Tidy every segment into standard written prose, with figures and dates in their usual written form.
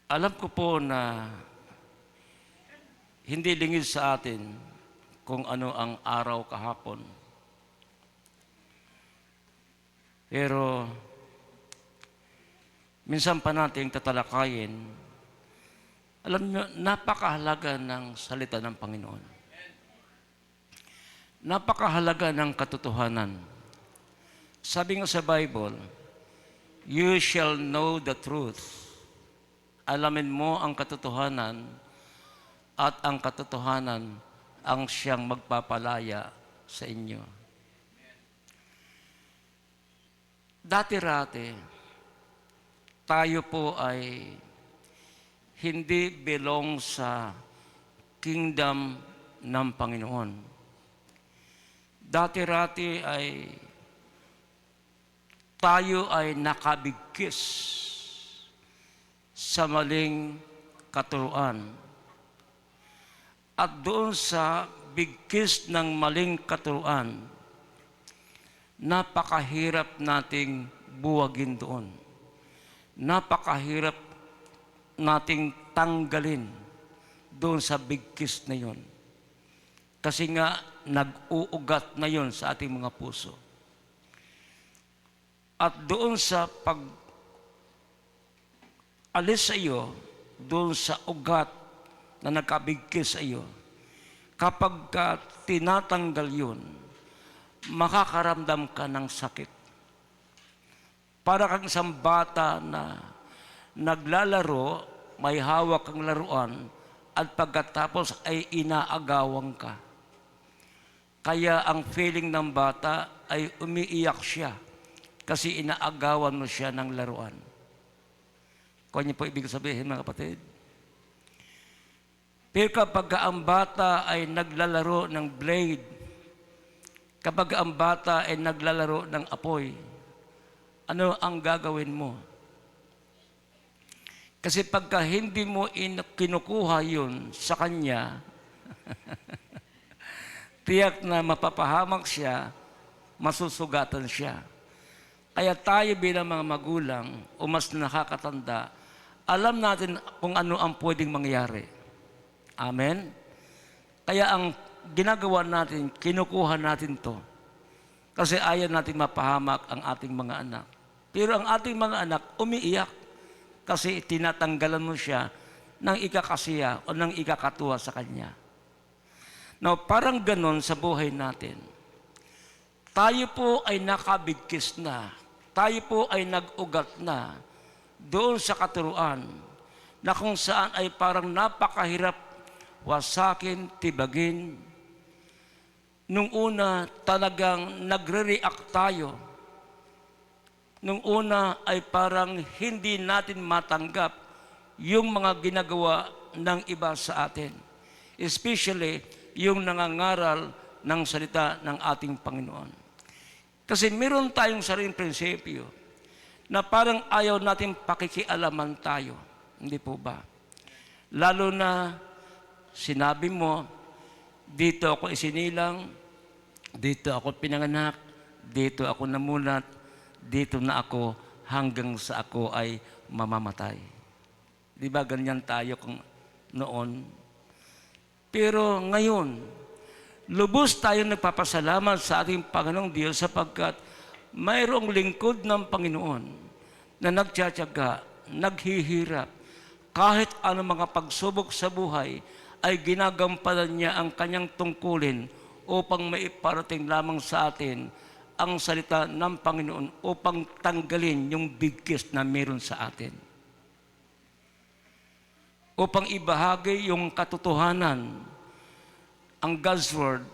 Alam ko po na hindi lingid sa atin kung ano ang araw kahapon. Pero minsan pa nating tatalakayin, alam nyo, napakahalaga ng salita ng Panginoon. Napakahalaga ng katotohanan. Sabi nga sa Bible, you shall know the truth. Alamin mo ang katotohanan at ang katotohanan ang siyang magpapalaya sa inyo. Dati-rati, tayo po ay hindi belong sa kingdom ng Panginoon. Dati-rati ay tayo ay nakabigkis sa maling katuruan. At doon sa bigkis ng maling katuruan, napakahirap nating buwagin doon. Napakahirap nating tanggalin doon sa bigkis na yon. Kasi nga, nag-uugat na yon sa ating mga puso. At doon sa pag-alis sa iyo, doon sa ugat na nagkabigkis sa iyo, kapag tinatanggal yun, makakaramdam ka ng sakit. Para kang isang bata na naglalaro, may hawak kang laruan, at pagkatapos ay inaagawang ka. Kaya ang feeling ng bata ay umiiyak siya kasi inaagawan mo siya ng laruan. Kung niyo po ibig sabihin, mga kapatid. Pero kapag ang bata ay naglalaro ng blade, kapag ang bata ay naglalaro ng apoy, ano ang gagawin mo? Kasi pagka hindi mo kinukuha yun sa kanya, tiyak na mapapahamak siya, masusugatan siya. Kaya tayo bilang mga magulang o mas nakakatanda, alam natin kung ano ang pwedeng mangyari. Amen? Kaya ang ginagawa natin, kinukuha natin to. Kasi ayaw natin mapahamak ang ating mga anak. Pero ang ating mga anak, umiiyak. Kasi tinatanggalan mo siya ng ikakasiya o ng ikakatuwa sa kanya. Now, parang ganon sa buhay natin. Tayo po ay nakabigkis na. Tayo po ay nag-ugat na doon sa katuruan na kung saan ay parang napakahirap wasakin, tibagin. Nung una, talagang nagre-react tayo. Nung una ay parang hindi natin matanggap yung mga ginagawa ng iba sa atin. Especially yung nangangaral ng salita ng ating Panginoon. Kasi meron tayong sariling prinsipyo na parang ayaw natin pakikialaman tayo. Hindi po ba? Lalo na sinabi mo, dito ako isinilang, dito ako pinanganak, dito ako namulat, dito na ako hanggang sa ako ay mamamatay. Di ba ganyan tayo kung noon? Pero ngayon, lubos tayong nagpapasalamat sa ating Panginoong Diyos sapagkat mayroong lingkod ng Panginoon na nagtsatsaga, naghihirap, kahit anong mga pagsubok sa buhay ay ginagampanan niya ang kanyang tungkulin upang maiparating lamang sa atin ang salita ng Panginoon upang tanggalin yung bigkis na meron sa atin. Upang ibahagi yung katotohanan, ang God's Word,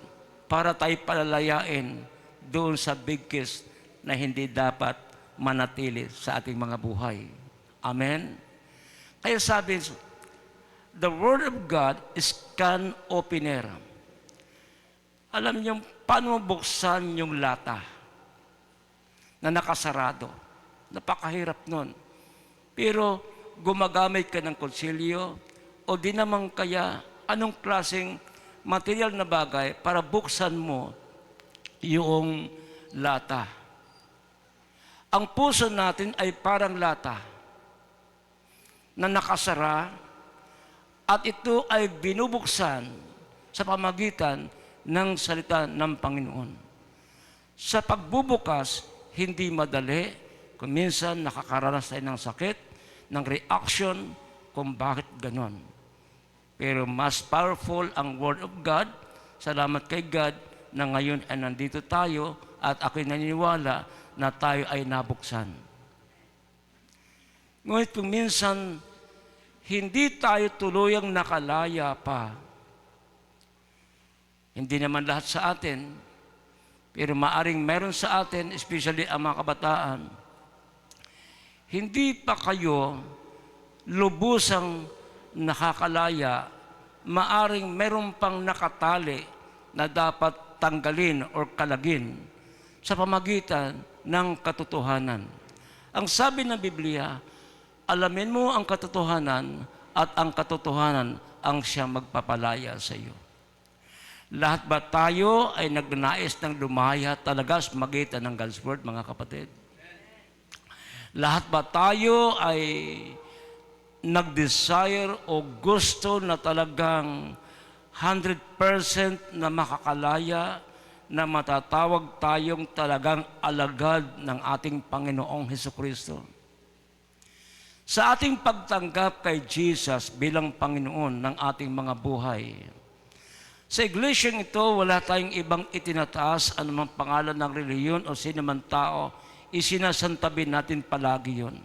para tayo palalayain doon sa bigkis na hindi dapat manatili sa ating mga buhay. Amen? Kaya sabi, the Word of God is can opener. Alam niyo, paano buksan yung lata na nakasarado? Napakahirap nun. Pero gumagamit ka ng kutsilyo o di naman kaya anong klaseng material na bagay para buksan mo yung lata. Ang puso natin ay parang lata. na nakasara at ito ay binubuksan sa pamagitan ng salita ng Panginoon. Sa pagbubukas, hindi madali, kung minsan nakakaranas tayo ng sakit, ng reaction, kung bakit ganon. Pero mas powerful ang Word of God. Salamat kay God na ngayon ay nandito tayo at ako'y naniniwala na tayo ay nabuksan. Ngunit kung minsan, hindi tayo tuluyang nakalaya pa. Hindi naman lahat sa atin, pero maaring meron sa atin, especially ang mga kabataan, hindi pa kayo lubusang nakakalaya, maaring meron pang nakatali na dapat tanggalin o kalagin sa pamagitan ng katotohanan. Ang sabi ng Biblia, alamin mo ang katotohanan at ang katotohanan ang siyang magpapalaya sa iyo. Lahat ba tayo ay nagnais ng lumaya talaga sa magitan ng God's Word, mga kapatid? Lahat ba tayo ay nag-desire o gusto na talagang 100% na makakalaya, na matatawag tayong talagang alagad ng ating Panginoong Hesukristo? Sa ating pagtanggap kay Jesus bilang Panginoon ng ating mga buhay, sa iglesyang ito, wala tayong ibang itinataas anumang pangalan ng reliyon o sinuman tao, isinasantabi natin palagi yun.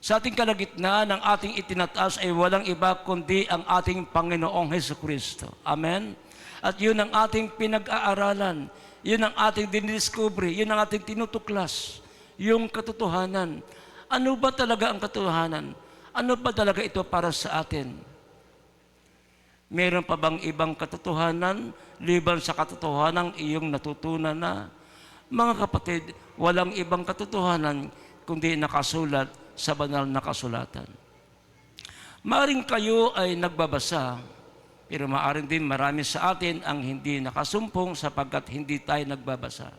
Sa ating kalagitnaan, ng ating itinataas ay walang iba kundi ang ating Panginoong Hesukristo. Amen? At yun ang ating pinag-aaralan, yun ang ating dinidiscovery, yun ang ating tinutuklas, yung katotohanan. Ano ba talaga ang katotohanan? Ano ba talaga ito para sa atin? Meron pa bang ibang katotohanan liban sa katotohanan iyong natutunan na? Mga kapatid, walang ibang katotohanan kundi nakasulat sa banal na kasulatan. Maaring kayo ay nagbabasa, pero maaring din marami sa atin ang hindi nakasumpong sapagkat hindi tayo nagbabasa.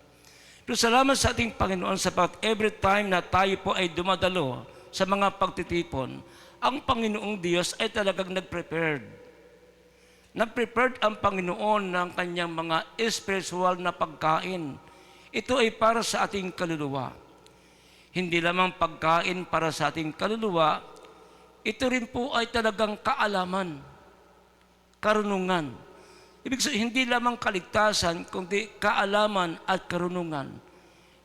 Pero salamat sa ating Panginoon sapagkat every time na tayo po ay dumadalo sa mga pagtitipon, ang Panginoong Diyos ay talagang nag-prepared. Nag-prepared ang Panginoon ng kanyang mga spiritual na pagkain. Ito ay para sa ating kaluluwa. Hindi lamang pagkain para sa ating kaluluwa, ito rin po ay talagang kaalaman, karunungan. Ibig sabihin, hindi lamang kaligtasan, kundi kaalaman at karunungan.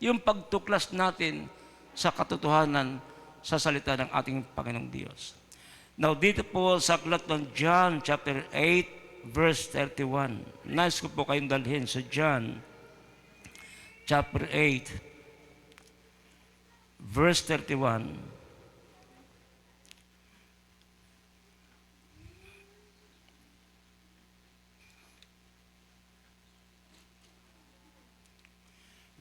Yung pagtuklas natin sa katotohanan sa salita ng ating Panginoong Diyos. Now, dito po sa aklat ng John chapter 8, verse 31. Nice ko po kayong dalhin sa John chapter 8, verse 31.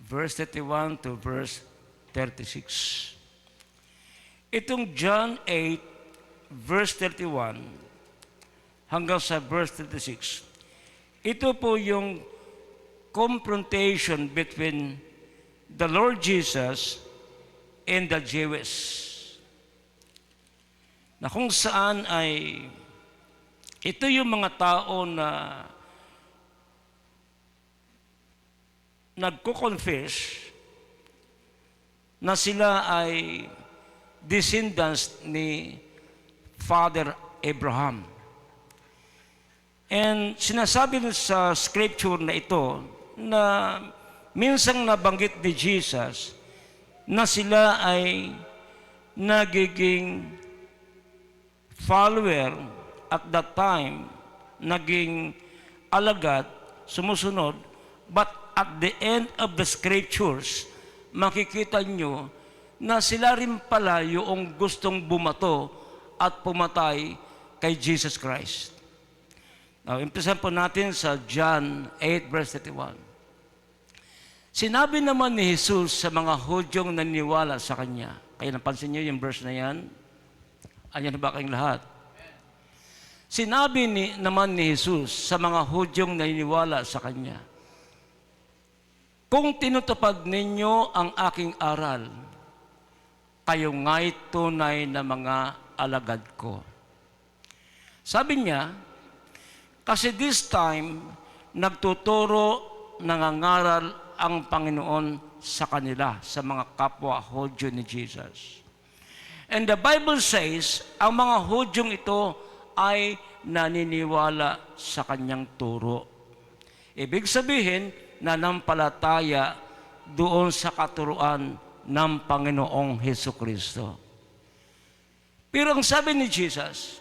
Verse 31 to verse 36. Itong John 8, verse 31, hanggang sa verse 36. Ito po yung confrontation between the Lord Jesus and the Jews. Na kung saan ay ito yung mga tao na nagko-confess na sila ay descendants ni Father Abraham. And sinasabi sa scripture na ito na minsang nabanggit ni Jesus na sila ay nagiging follower at that time, naging alagad, sumusunod, but at the end of the scriptures, makikita nyo na sila rin pala yung gustong bumato at pumatay kay Jesus Christ. Now, umpisan po natin sa John 8, verse 31. Sinabi naman ni Jesus sa mga Hudyong naniniwala sa Kanya. Kaya napansin niyo yung verse na yan? Ayan ba kayong lahat? Sinabi naman ni Jesus sa mga Hudyong naniniwala sa Kanya, kung tinutupad ninyo ang aking aral, kayo nga'y tunay na mga alagad ko. Sabi niya, kasi this time, nagtuturo, nangangaral ang Panginoon sa kanila, sa mga kapwa Hudyo ni Jesus. And the Bible says, ang mga Hudyong ito ay naniniwala sa kanyang turo. Ibig sabihin, nanampalataya doon sa katuruan ng Panginoong Hesukristo. Pero ang sabi ni Jesus,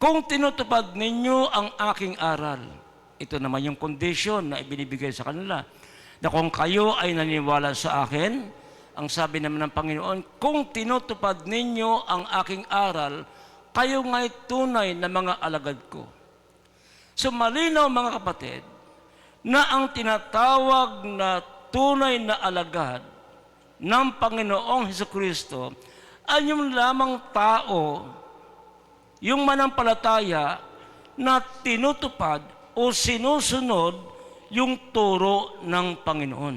kung tinutupad ninyo ang aking aral, ito naman yung condition na ibinibigay sa kanila, na kung kayo ay naniniwala sa akin, ang sabi naman ng Panginoon, kung tinutupad ninyo ang aking aral, kayo nga'y tunay na mga alagad ko. So malinaw mga kapatid, na ang tinatawag na tunay na alagad ng Panginoong Hesukristo ay yung lamang tao, yung manampalataya na tinutupad o sinusunod yung turo ng Panginoon.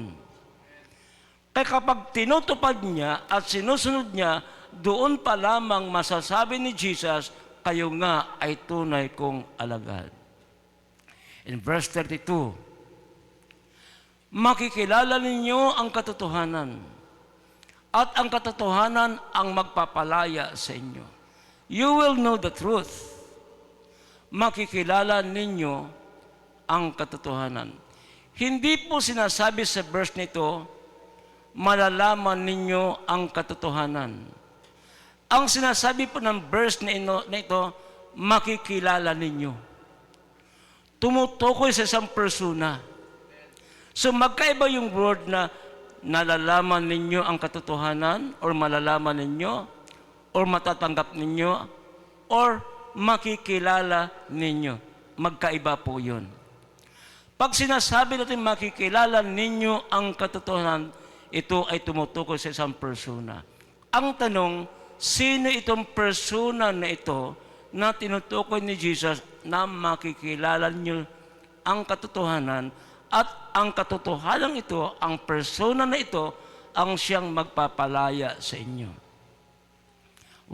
Kaya kapag tinutupad niya at sinusunod niya, doon pa lamang masasabi ni Jesus, kayo nga ay tunay kong alagad. In verse 32, makikilala ninyo ang katotohanan at ang katotohanan ang magpapalaya sa inyo. You will know the truth. Makikilala ninyo ang katotohanan. Hindi po sinasabi sa verse nito, malalaman ninyo ang katotohanan. Ang sinasabi po ng verse na ito, makikilala ninyo. Tumutukoy sa isang persona. So magkaiba yung word na nalalaman ninyo ang katotohanan or malalaman ninyo or matatanggap ninyo or makikilala ninyo. Magkaiba po yun. Pag sinasabi natin makikilala ninyo ang katotohanan, ito ay tumutukoy sa isang persona. Ang tanong, sino itong persona na ito na tinutukoy ni Jesus na makikilala niyo ang katotohanan at ang katotohanan ito, ang persona na ito, ang siyang magpapalaya sa inyo.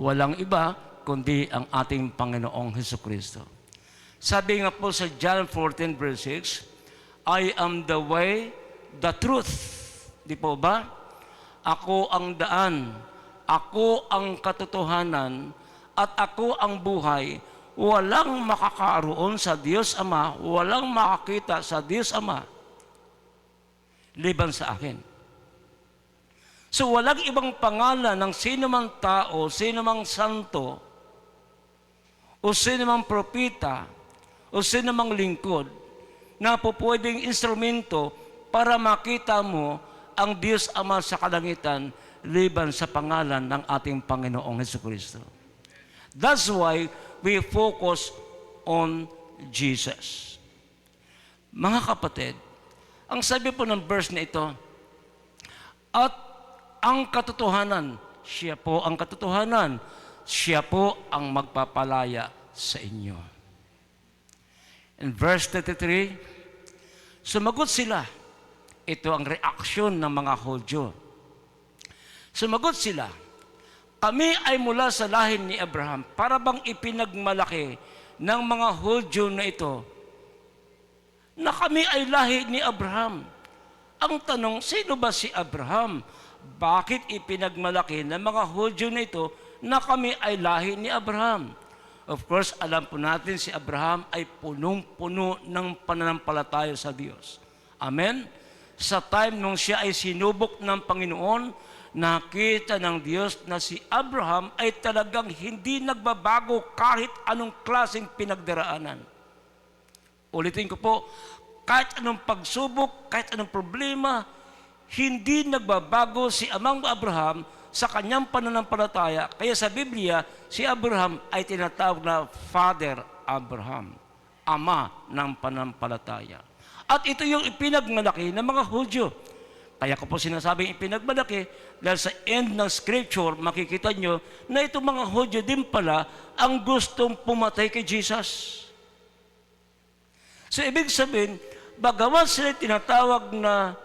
Walang iba kundi ang ating Panginoong Hesukristo. Sabi nga po sa John 14 verse 6, I am the way, the truth. Di po ba? Ako ang daan, ako ang katotohanan, at ako ang buhay. Walang makakaroon sa Diyos Ama, walang makakita sa Diyos Ama, liban sa akin. So walang ibang pangalan ng sino mang tao, sino mang santo, o sino mang propita, o sino mang lingkod, na po pwedeng instrumento para makita mo ang Diyos Ama sa kalangitan liban sa pangalan ng ating Panginoong Hesukristo. That's why we focus on Jesus. Mga kapatid, ang sabi po ng verse na ito, at ang katotohanan, siya po ang katotohanan, siya po ang magpapalaya sa inyo. In verse 33, sumagot sila. Ito ang reaksyon ng mga Hudyo. Sumagot sila, kami ay mula sa lahi ni Abraham. Para bang ipinagmalaki ng mga Hudyo na ito na kami ay lahi ni Abraham. Ang tanong, sino ba si Abraham? Bakit ipinagmalaki ng mga Hudyo na ito na kami ay lahi ni Abraham? Of course, alam po natin si Abraham ay punong-puno ng pananampalataya sa Diyos. Amen? Sa time nung siya ay sinubok ng Panginoon, nakita ng Diyos na si Abraham ay talagang hindi nagbabago kahit anong klaseng pinagdaraanan. Ulitin ko po, kahit anong pagsubok, kahit anong problema, hindi nagbabago si Amang Abraham sa kanyang pananampalataya. Kaya sa Biblia, si Abraham ay tinatawag na Father Abraham, ama ng pananampalataya. At ito yung ipinagmalaki ng mga Hudyo. Kaya ko po sinasabing ipinagmalaki dahil sa end ng Scripture, makikita nyo na itong mga Hudyo din pala ang gustong pumatay kay Jesus. So ibig sabihin, bagamat sila tinatawag na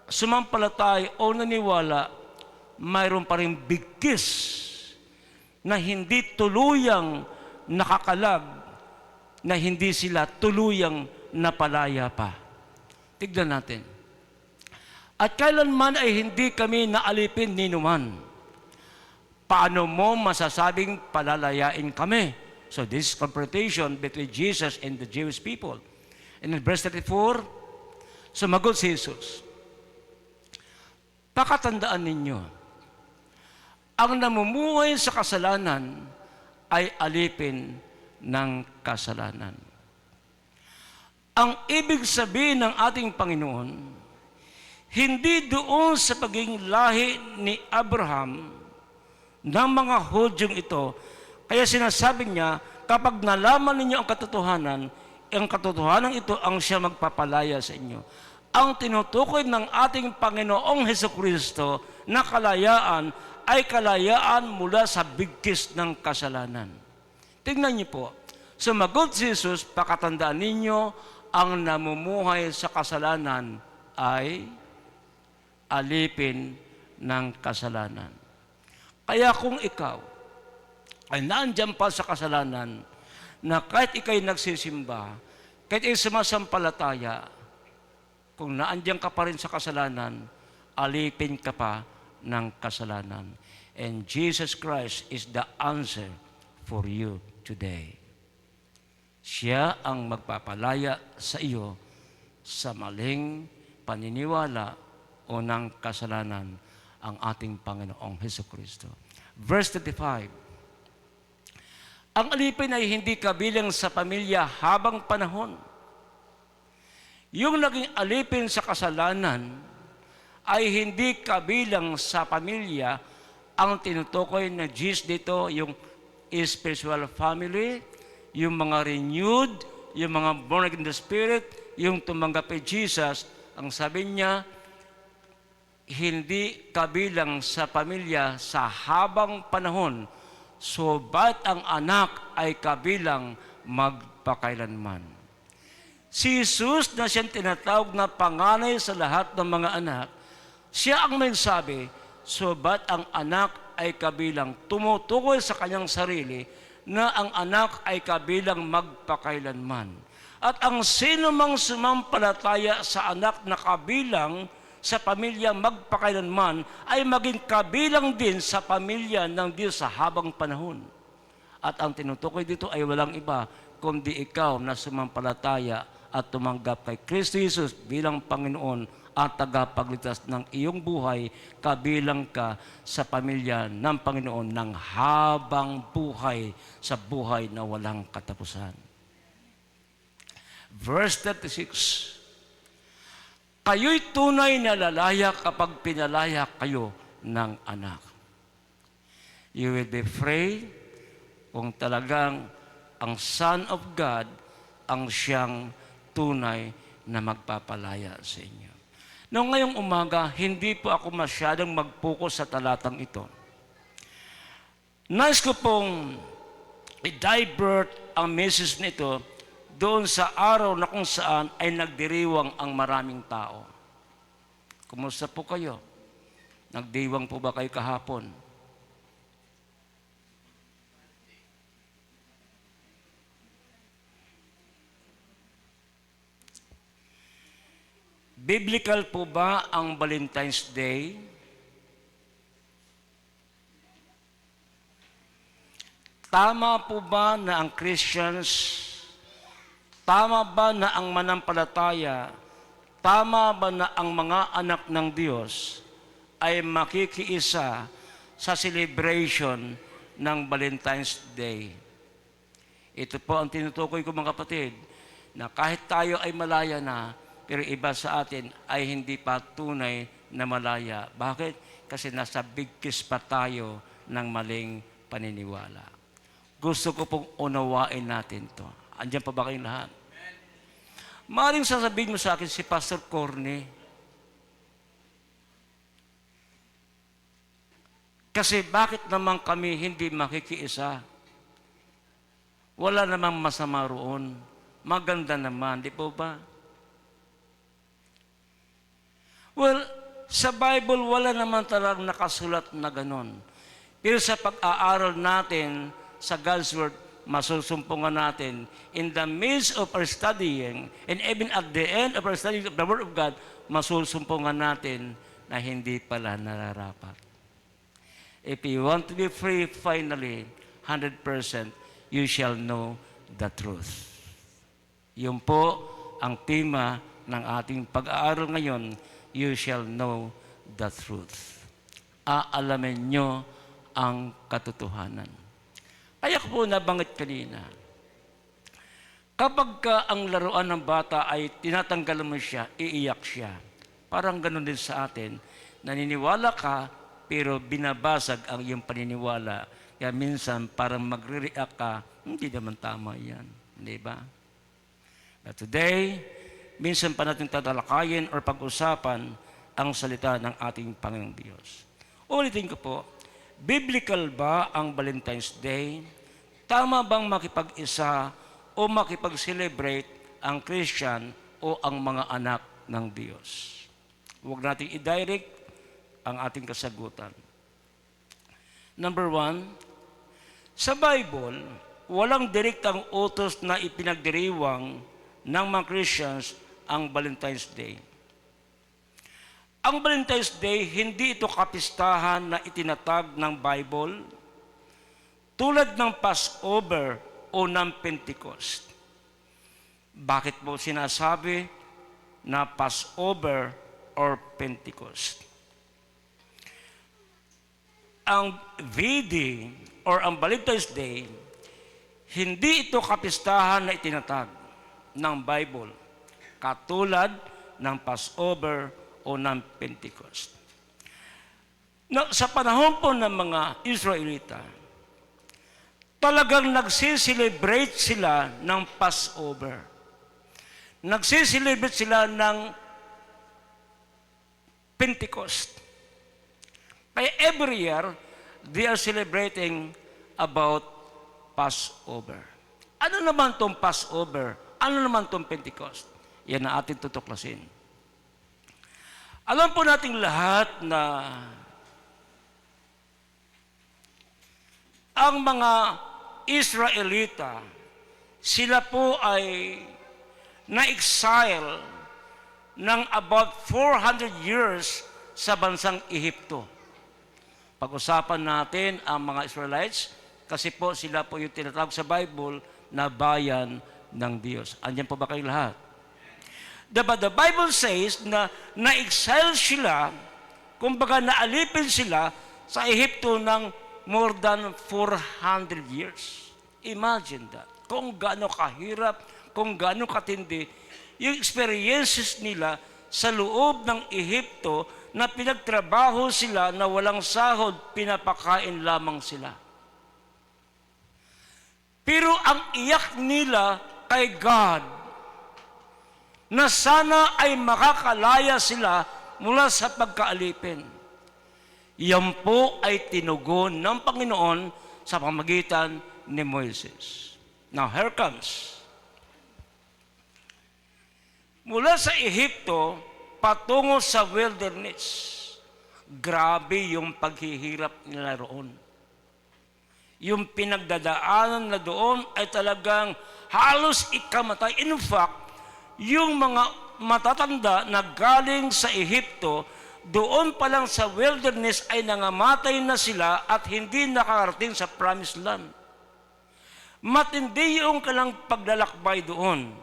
sumampalatay o naniwala, mayroon pa rin bigkis na hindi tuluyang nakakalag, na hindi sila tuluyang napalaya pa. Tignan natin. At kailanman ay hindi kami naalipin ni numan. Paano mo masasabing palalayain kami? So this is confrontation between Jesus and the Jewish people. And in verse 34, sumagot si Jesus, pakatandaan ninyo, ang namumuhay sa kasalanan ay alipin ng kasalanan. Ang ibig sabihin ng ating Panginoon, hindi doon sa pagiging lahi ni Abraham ng mga Hudyong ito. Kaya sinasabi niya, kapag nalaman ninyo ang katotohanan ito ang siya magpapalaya sa inyo. Ang tinutukoy ng ating Panginoong Hesukristo na kalayaan ay kalayaan mula sa bigkis ng kasalanan. Tingnan niyo po, sumagot si Jesus, pakatandaan ninyo, ang namumuhay sa kasalanan ay alipin ng kasalanan. Kaya kung ikaw ay naandyan pa sa kasalanan, na kahit ikaw'y nagsisimba, kahit ikaw'y sumasampalataya, kung naandyan ka pa rin sa kasalanan, alipin ka pa ng kasalanan. And Jesus Christ is the answer for you today. Siya ang magpapalaya sa iyo sa maling paniniwala o ng kasalanan, ang ating Panginoong Hesukristo. Verse 35, ang alipin ay hindi kabilang sa pamilya habang panahon. Yung naging alipin sa kasalanan ay hindi kabilang sa pamilya. Ang tinutukoy na Jesus dito, yung spiritual family, yung mga renewed, yung mga born again in the Spirit, yung tumanggap kay Jesus, ang sabi niya, hindi kabilang sa pamilya sa habang panahon, subalit ang anak ay kabilang magpakailanman. Si Jesus na siyang tinatawag na panganay sa lahat ng mga anak, siya ang may sabi, subalit ang anak ay kabilang, tumutukoy sa kanyang sarili na ang anak ay kabilang magpakailanman. At ang sino mang sumampalataya sa anak na kabilang sa pamilya magpakailanman ay maging kabilang din sa pamilya ng Diyos sa habang panahon. At ang tinutukoy dito ay walang iba kundi ikaw na sumampalataya at tumanggap kay Kristo Jesus bilang Panginoon at tagapagligtas ng iyong buhay, kabilang ka sa pamilya ng Panginoon ng habang buhay sa buhay na walang katapusan. Verse 36, kayo'y tunay na lalaya kapag pinalaya kayo ng anak. You will be free kung talagang ang Son of God ang siyang tunay na magpapalaya sa inyo. Noong ngayong umaga, hindi po ako masyadong mag-focus sa talatang ito. Nais ko pong i-divert ang message nito doon sa araw na kung saan ay nagdiriwang ang maraming tao. Kumusta po kayo? Nagdiwang po ba kayo kahapon? Biblical po ba ang Valentine's Day? Tama po ba na ang Christians, tama ba na ang manampalataya, tama ba na ang mga anak ng Diyos ay makikiisa sa celebration ng Valentine's Day? Ito po ang tinutukoy ko mga kapatid, na kahit tayo ay malaya na, pero iba sa atin ay hindi pa tunay na malaya. Bakit? Kasi nasa bigkis pa tayo ng maling paniniwala. Gusto ko pong unawain natin to. Andiyan pa ba kayong lahat? Maaaring sasabihin mo sa akin si Pastor Corny. Kasi bakit naman kami hindi makikiisa? Wala namang masama roon. Maganda naman, di po ba? Well, sa Bible, wala naman talagang nakasulat na ganon. Pero sa pag-aaral natin sa God's Word, masusumpungan natin in the midst of our studying and even at the end of our studying of the Word of God, masusumpungan natin na hindi pala nararapat. If you want to be free finally, 100%, you shall know the truth. Yun po ang tema ng ating pag-aaral ngayon, you shall know the truth. Aalamin nyo ang katotohanan. Kaya ko po nabanggit kanina, kapag ang laruan ng bata ay tinatanggal mo siya, iiyak siya. Parang ganun din sa atin, naniniwala ka, pero binabasag ang iyong paniniwala. Kaya minsan, parang magre-react ka, hindi naman tama yan. Hindi ba? But today, minsan pa natin tatalakayin or pag-usapan ang salita ng ating Panginoong Diyos. Ulitin ko po, biblical ba ang Valentine's Day? Tama bang makipag-isa o makipag-celebrate ang Christian o ang mga anak ng Diyos? Huwag natin i-direct ang ating kasagutan. Number 1, sa Bible, walang direktang utos na ipinagdiriwang ng mga Christians ang Valentine's Day. Ang Valentine's Day, hindi ito kapistahan na itinatag ng Bible tulad ng Passover o ng Pentecost. Bakit po sinasabi na Passover or Pentecost? Ang VD or ang Valentine's Day, hindi ito kapistahan na itinatag ng Bible katulad ng Passover o ng Pentecost. Sa panahon po ng mga Israelita, talagang nagsiselebrate sila ng Passover. Nagsiselebrate sila ng Pentecost. Kaya every year, they are celebrating about Passover. Ano naman itong Passover? Ano naman itong Pentecost? Yan ang ating tutuklasin. Alam po nating lahat na ang mga Israelita, sila po ay na-exile ng about 400 years sa bansang Ehipto. Pag-usapan natin ang mga Israelites kasi po sila po yung tinatawag sa Bible na bayan ng Diyos. Andiyan po ba kayo lahat? But the Bible says na na-exile sila, kumbaga naalipin sila sa Ehipto ng more than 400 years. Imagine that. Kung gaano kahirap, kung gaano katindi, yung experiences nila sa loob ng Ehipto na pinagtrabaho sila na walang sahod, pinapakain lamang sila. Pero ang iyak nila kay God, na sana ay makakalaya sila mula sa pagkaalipin. Yan po ay tinugon ng Panginoon sa pamamagitan ni Moises. Now, here comes. Mula sa Ehipto, patungo sa wilderness. Grabe yung paghihirap nila roon. Yung pinagdadaanan na doon ay talagang halos ikamatay. In fact, yung mga matatanda na galing sa Ehipto, doon pa lang sa wilderness ay nangamatay na sila at hindi nakarating sa promised land. Matindi yung kalang paglalakbay doon.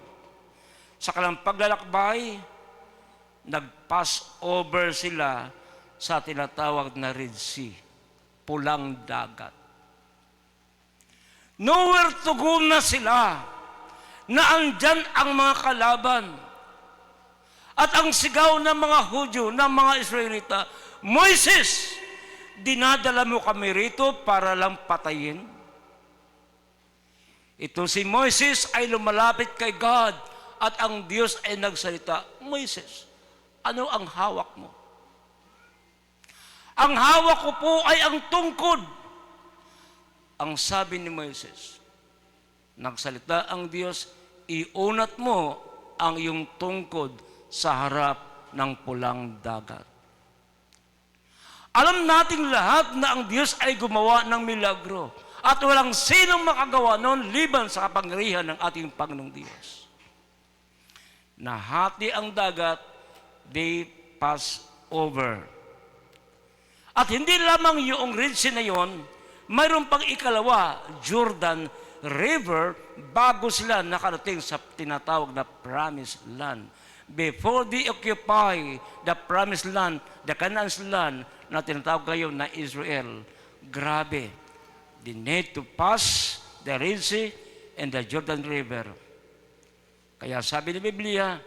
Sa kalang paglalakbay, nag-pass over sila sa tinatawag na Red Sea, pulang dagat. Nowhere to go na sila, na andyan ang mga kalaban. At ang sigaw ng mga Hudyo, ng mga Israelita, Moises, dinadala mo kami rito para lang patayin. Ito si Moises ay lumalapit kay God at ang Diyos ay nagsalita, Moises, ano ang hawak mo? Ang hawak ko po ay ang tungkod. Ang sabi ni Moises, nagsalita ang Diyos, iunat mo ang iyong tungkod sa harap ng pulang dagat. Alam nating lahat na ang Diyos ay gumawa ng milagro at walang sinong makagawa noon liban sa kapangyarihan ng ating Panginoong Diyos. Nahati ang dagat, they pass over. At hindi lamang yung Red Sea na yun, mayroon pang ikalawa, Jordan River, bago sila nakarating sa tinatawag na Promised Land. Before they occupy the Promised Land, the Canaan's land, na tinatawag ngayon na Israel, grabe. They need to pass the Red Sea and the Jordan River. Kaya sabi ng Biblia,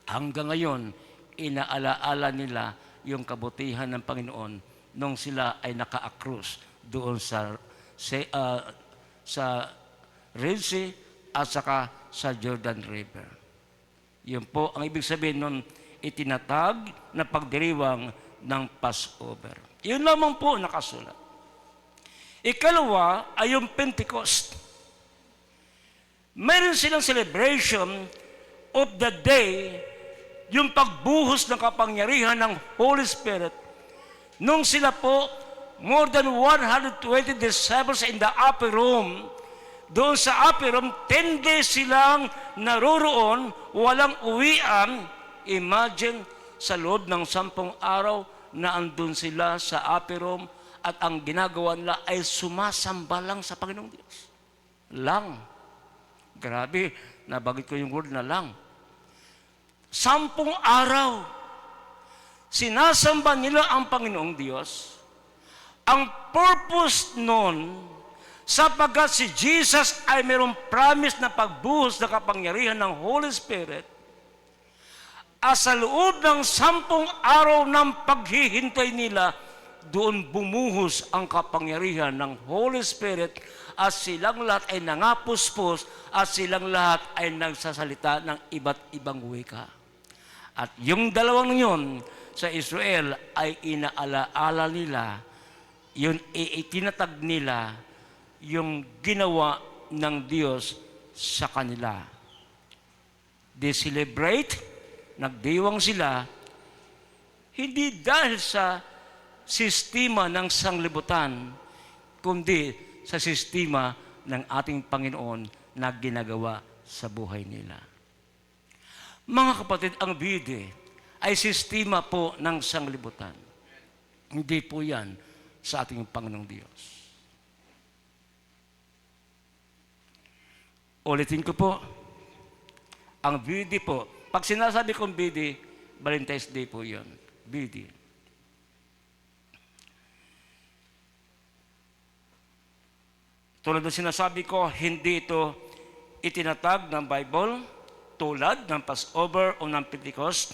hanggang ngayon, inaalaala nila yung kabutihan ng Panginoon nung sila ay naka-across doon sa Red Sea at saka sa Jordan River. Yun po ang ibig sabihin nun, itinatag na pagdiriwang ng Passover. Yun lamang po nakasulat. Ikalawa ay yung Pentecost. Meron silang celebration of the day, yung pagbuhos ng kapangyarihan ng Holy Spirit. Nung sila po, more than 120 disciples in the upper room, doon sa upper room, 10 days silang naroroon, walang uwian. Imagine, sa loob ng 10 araw na andun sila sa upper room at ang ginagawa nila ay sumasamba lang sa Panginoong Diyos. Lang. Grabe, nabagit ko yung word na lang. 10 araw, sinasamba nila ang Panginoong Diyos. Ang purpose nun, sapagkat si Jesus ay mayroong promise na pagbuhos ng kapangyarihan ng Holy Spirit, sa loob ng 10 araw ng paghihintay nila, doon bumuhos ang kapangyarihan ng Holy Spirit at silang lahat ay nangapuspos at silang lahat ay nagsasalita ng iba't ibang wika. At yung dalawang yun sa Israel ay inaalaala nila, yun itinatag nila yung ginawa ng Diyos sa kanila. They celebrate, nagdiwang sila, hindi dahil sa sistema ng sanglibutan, kundi sa sistema ng ating Panginoon na ginagawa sa buhay nila. Mga kapatid, ang bide ay sistema po ng sanglibutan. Hindi po yan sa ating Panginoong Diyos. Ulitin ko po, ang bide po, pag sinasabi kong bide, Valentine's Day po yun. Bide. Tulad ng sinasabi ko, hindi ito itinatag ng Bible tulad ng Passover o ng Pentecost.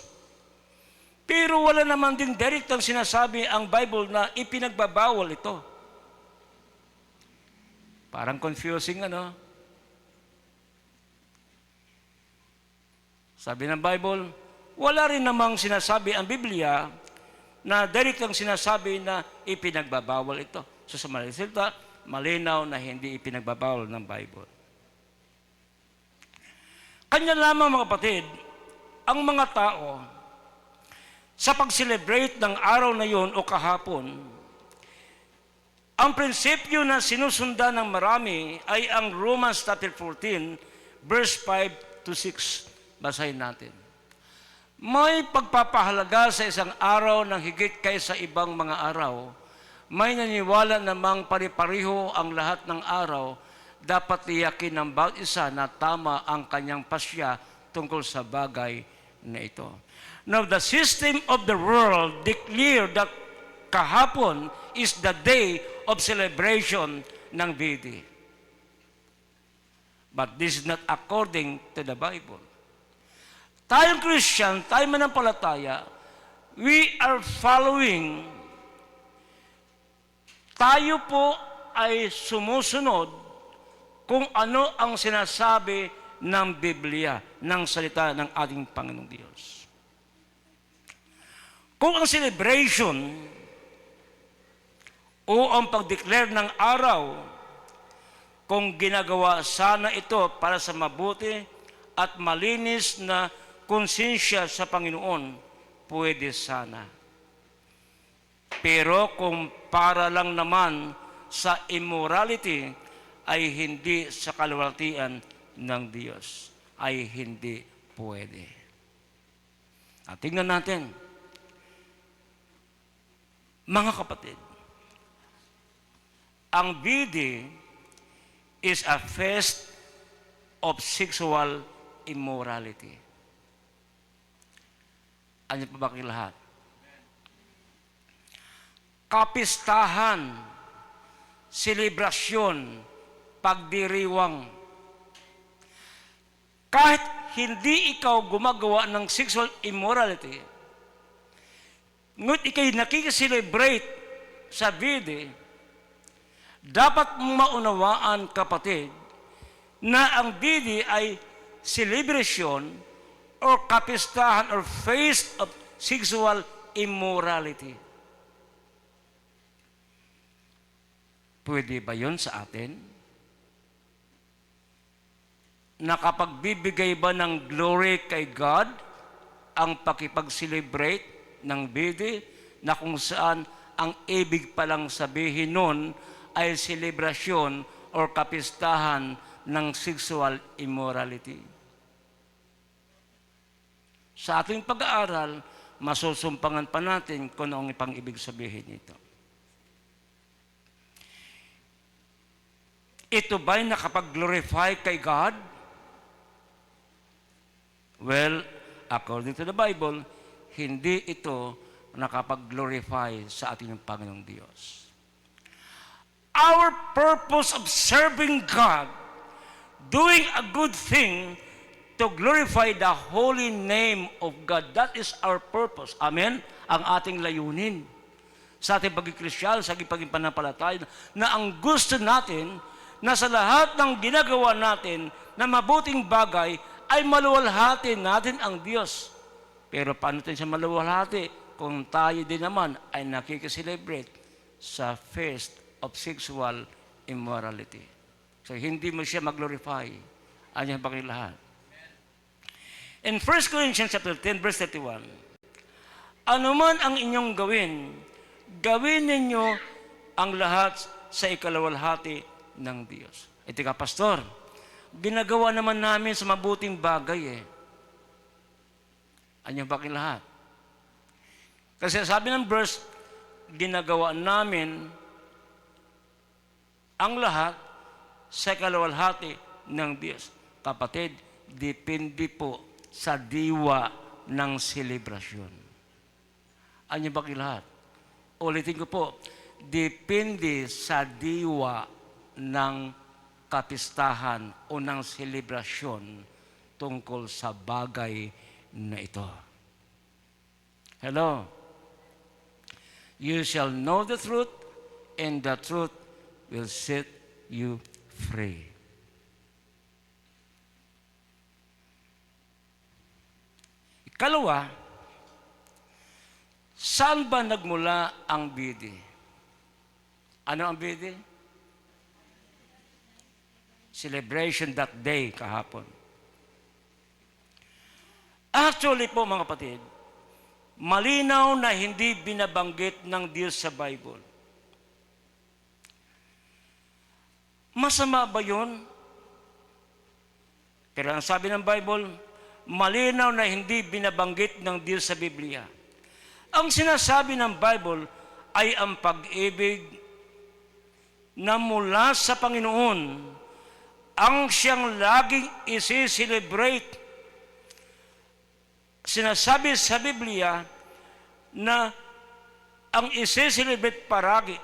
Pero wala naman din direktang sinasabi ang Bible na ipinagbabawal ito. Parang confusing, ano? Sabi ng Bible, wala rin namang sinasabi ang Biblia na direktang sinasabi na ipinagbabawal ito. So sa madaling salita, malinaw na hindi ipinagbabawal ng Bible. Kanya lamang mga kapatid, ang mga tao sa pag-celebrate ng araw na yon o kahapon, ang prinsipyo na sinusundan ng marami ay ang Romans chapter 14, verse 5 to 6. Basahin natin. May pagpapahalaga sa isang araw ng higit kaysa ibang mga araw. May naniwala namang pari-pariho ang lahat ng araw, dapat tiyakin ng bawat isa na tama ang kanyang pasya tungkol sa bagay na ito. Now, the system of the world declared that kahapon is the day of celebration ng Bidi. But this is not according to the Bible. Tayong Christian, tayong manampalataya, we are following. Tayo po ay sumusunod kung ano ang sinasabi ng Biblia, ng salita ng ating Panginoong Diyos. Kung ang celebration o ang pag-declare ng araw, kung ginagawa sana ito para sa mabuti at malinis na konsensya sa Panginoon, pwede sana. Pero kung para lang naman sa immorality ay hindi sa kaluwalhatian ng Diyos, ay hindi pwede. At tingnan natin, mga kapatid, ang BD is a fest of sexual immorality. Ano pa ba kayo lahat? Kapistahan, selebrasyon, pagdiriwang. Kahit hindi ikaw gumagawa ng sexual immorality, ngunit ikay nakikiselebrate sa BD, dapat maunawaan, kapatid, na ang BD ay celebration or kapistahan or feast of sexual immorality. Pwede ba yun sa atin? Nakapagbibigay ba ng glory kay God ang pakipag-celebrate ng BD na kung saan ang ibig palang sabihin nun ay selebrasyon o kapistahan ng sexual immorality? Sa ating pag-aaral, masusumpangan pa natin kung anong ipang ibig sabihin nito. Ito ba'y nakapag-glorify kay God? Well, according to the Bible, hindi ito nakapag-glorify sa ating Panginoong Diyos. Our purpose of serving God, doing a good thing to glorify the holy name of God, that is our purpose. Amen? Ang ating layunin sa ating pagkikristyal, sa ating pagkipanampalataya, na ang gusto natin na sa lahat ng ginagawa natin na mabuting bagay ay maluwalhati natin ang Diyos. Pero paano tayo siya maluwalhati kung tayo din naman ay nakikiselebrate sa feast of sexual immorality? So, hindi mo siya mag-glorify. Anyan ba kayo lahat? In 1 Corinthians chapter 10, verse 31, ano man ang inyong gawin, gawin ninyo ang lahat sa ikaluwalhati ng Diyos. Ito ka, pastor, ginagawa naman namin sa mabuting bagay eh. Anyan ba kayo lahat? Kasi sabi ng verse, ginagawa namin ang lahat sa kaluwalhati ng Diyos. Kapatid, depende po sa diwa ng selebrasyon. Ano ba kayo lahat? Ulitin ko po, depende sa diwa ng kapistahan o ng selebrasyon tungkol sa bagay na ito. Hello? You shall know the truth, and the truth will set you free. Ikalawa, saan ba nagmula ang BD? Ano ang BD? Celebration that day, kahapon. Actually po, mga kapatid, malinaw na hindi binabanggit ng Diyos sa Bible. Masama ba yun? Pero ang sabi ng Bible, malinaw na hindi binabanggit ng Diyos sa Biblia. Ang sinasabi ng Bible ay ang pag-ibig na mula sa Panginoon ang siyang laging isi-celebrate. Sinasabi sa Biblia na ang isi-celebrate palagi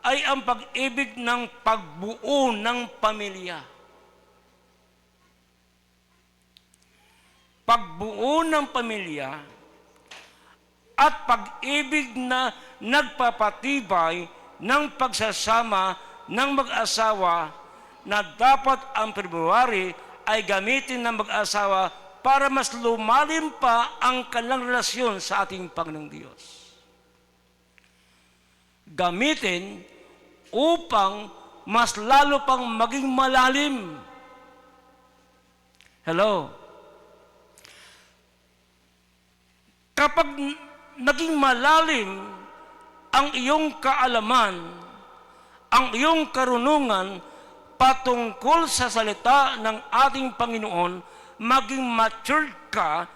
ay ang pag-ibig ng pagbuo ng pamilya. Pagbuo ng pamilya at pag-ibig na nagpapatibay ng pagsasama ng mag-asawa na dapat ang February ay gamitin ng mag-asawa para mas lumalim pa ang kanilang relasyon sa ating Panginoong Diyos. Gamitin upang mas lalo pang maging malalim. Hello? Kapag maging malalim ang iyong kaalaman, ang iyong karunungan patungkol sa salita ng ating Panginoon, maging matured ka,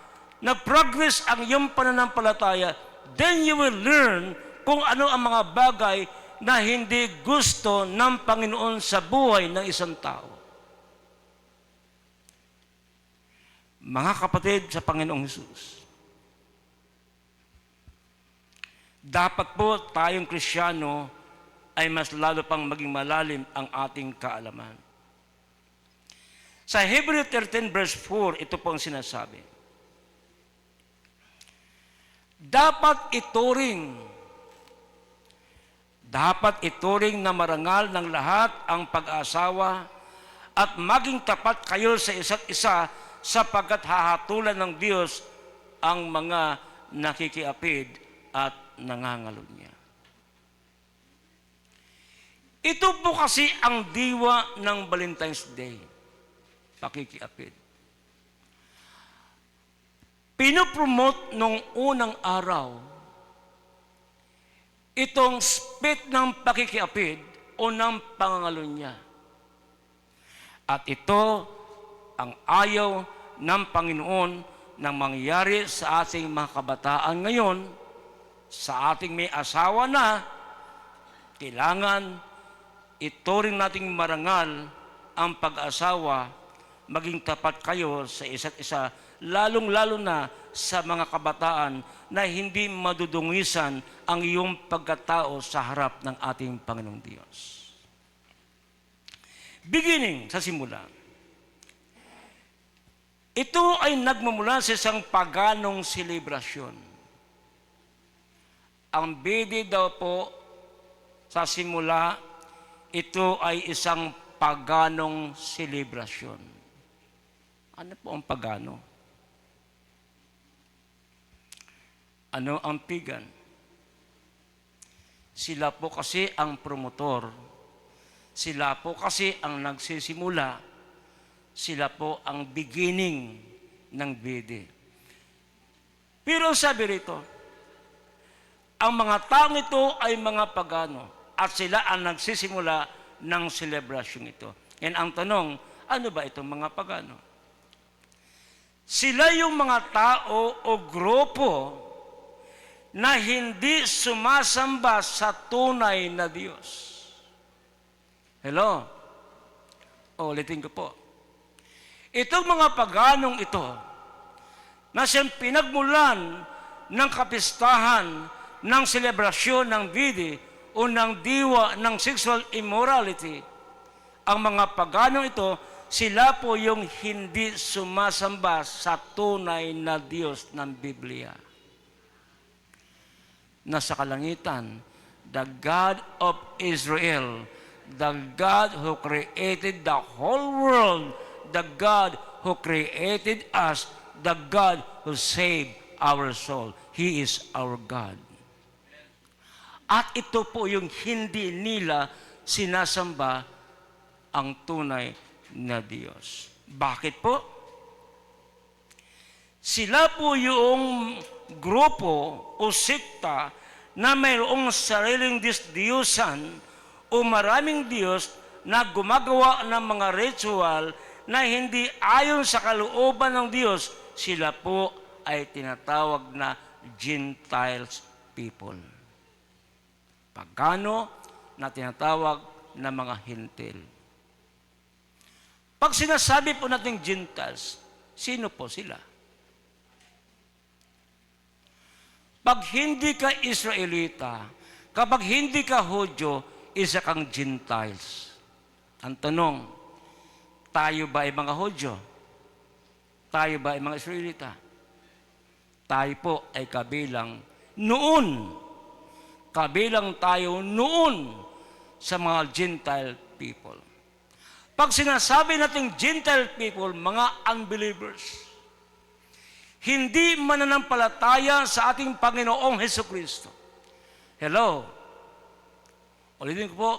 na progress ang iyong pananampalataya, then you will learn kung ano ang mga bagay na hindi gusto ng Panginoon sa buhay ng isang tao. Mga kapatid sa Panginoong Hesus, dapat po tayong Kristiyano ay mas lalo pang maging malalim ang ating kaalaman. Sa Hebrew 13 verse 4, ito po ang sinasabi. Dapat ituring na marangal ng lahat ang pag-asawa at maging tapat kayo sa isa't isa sapagkat hahatulan ng Diyos ang mga nakikiapid at nangangalunya. Ito po kasi ang diwa ng Valentine's Day, pakikiapid. Pinopromote nung unang araw itong spirit ng pakikiapid o ng pangangalunya. At ito ang ayaw ng Panginoon na mangyari sa ating mga kabataan ngayon, sa ating may asawa na. Kailangan ituring nating marangal ang pag-asawa, maging tapat kayo sa isa't isa, lalong-lalo na sa mga kabataan na hindi madudungisan ang iyong pagkatao sa harap ng ating Panginoong Diyos. Beginning sa simula, ito ay nagmumula sa isang paganong selebrasyon. Ang bidi daw po sa simula, ito ay isang paganong selebrasyon. Ano po ang pagano? Ano ang pagan? Sila po kasi ang promotor. Sila po kasi ang nagsisimula. Sila po ang beginning ng bidi. Pero sabi rito, ang mga taong ito ay mga pagano at sila ang nagsisimula ng selebrasyon ito. And ang tanong, ano ba itong mga pagano? Sila yung mga tao o grupo na hindi sumasamba sa tunay na Diyos. Hello? Ulitin ko po. Itong mga paganong ito, na siyang pinagmulan ng kapistahan, ng selebrasyon ng bidi o ng diwa ng sexual immorality, ang mga paganong ito, sila po yung hindi sumasamba sa tunay na Diyos ng Biblia. Nasa kalangitan, the God of Israel, the God who created the whole world, the God who created us, the God who saved our soul. He is our God. At ito po yung hindi nila sinasamba ang tunay na Diyos. Bakit po? Sila po yung grupo o sekta na mayroong sariling Diyos-Diyosan o maraming Diyos na gumagawa ng mga ritual na hindi ayon sa kalooban ng Diyos. Sila po ay tinatawag na Gentiles people. Pagano na tinatawag na mga Hintil. Pag sinasabi po natin Gentiles, sino po sila? Pag hindi ka Israelita, kapag hindi ka Hudyo, isa kang Gentiles. Ang tanong, tayo ba ay mga Hudyo? Tayo ba ay mga Israelita? Tayo po ay kabilang noon. Kabilang tayo noon sa mga Gentile people. Pag sinasabi natin Gentile people, mga unbelievers, hindi mananampalataya sa ating Panginoong Hesukristo. Hello? Ulitin ko po,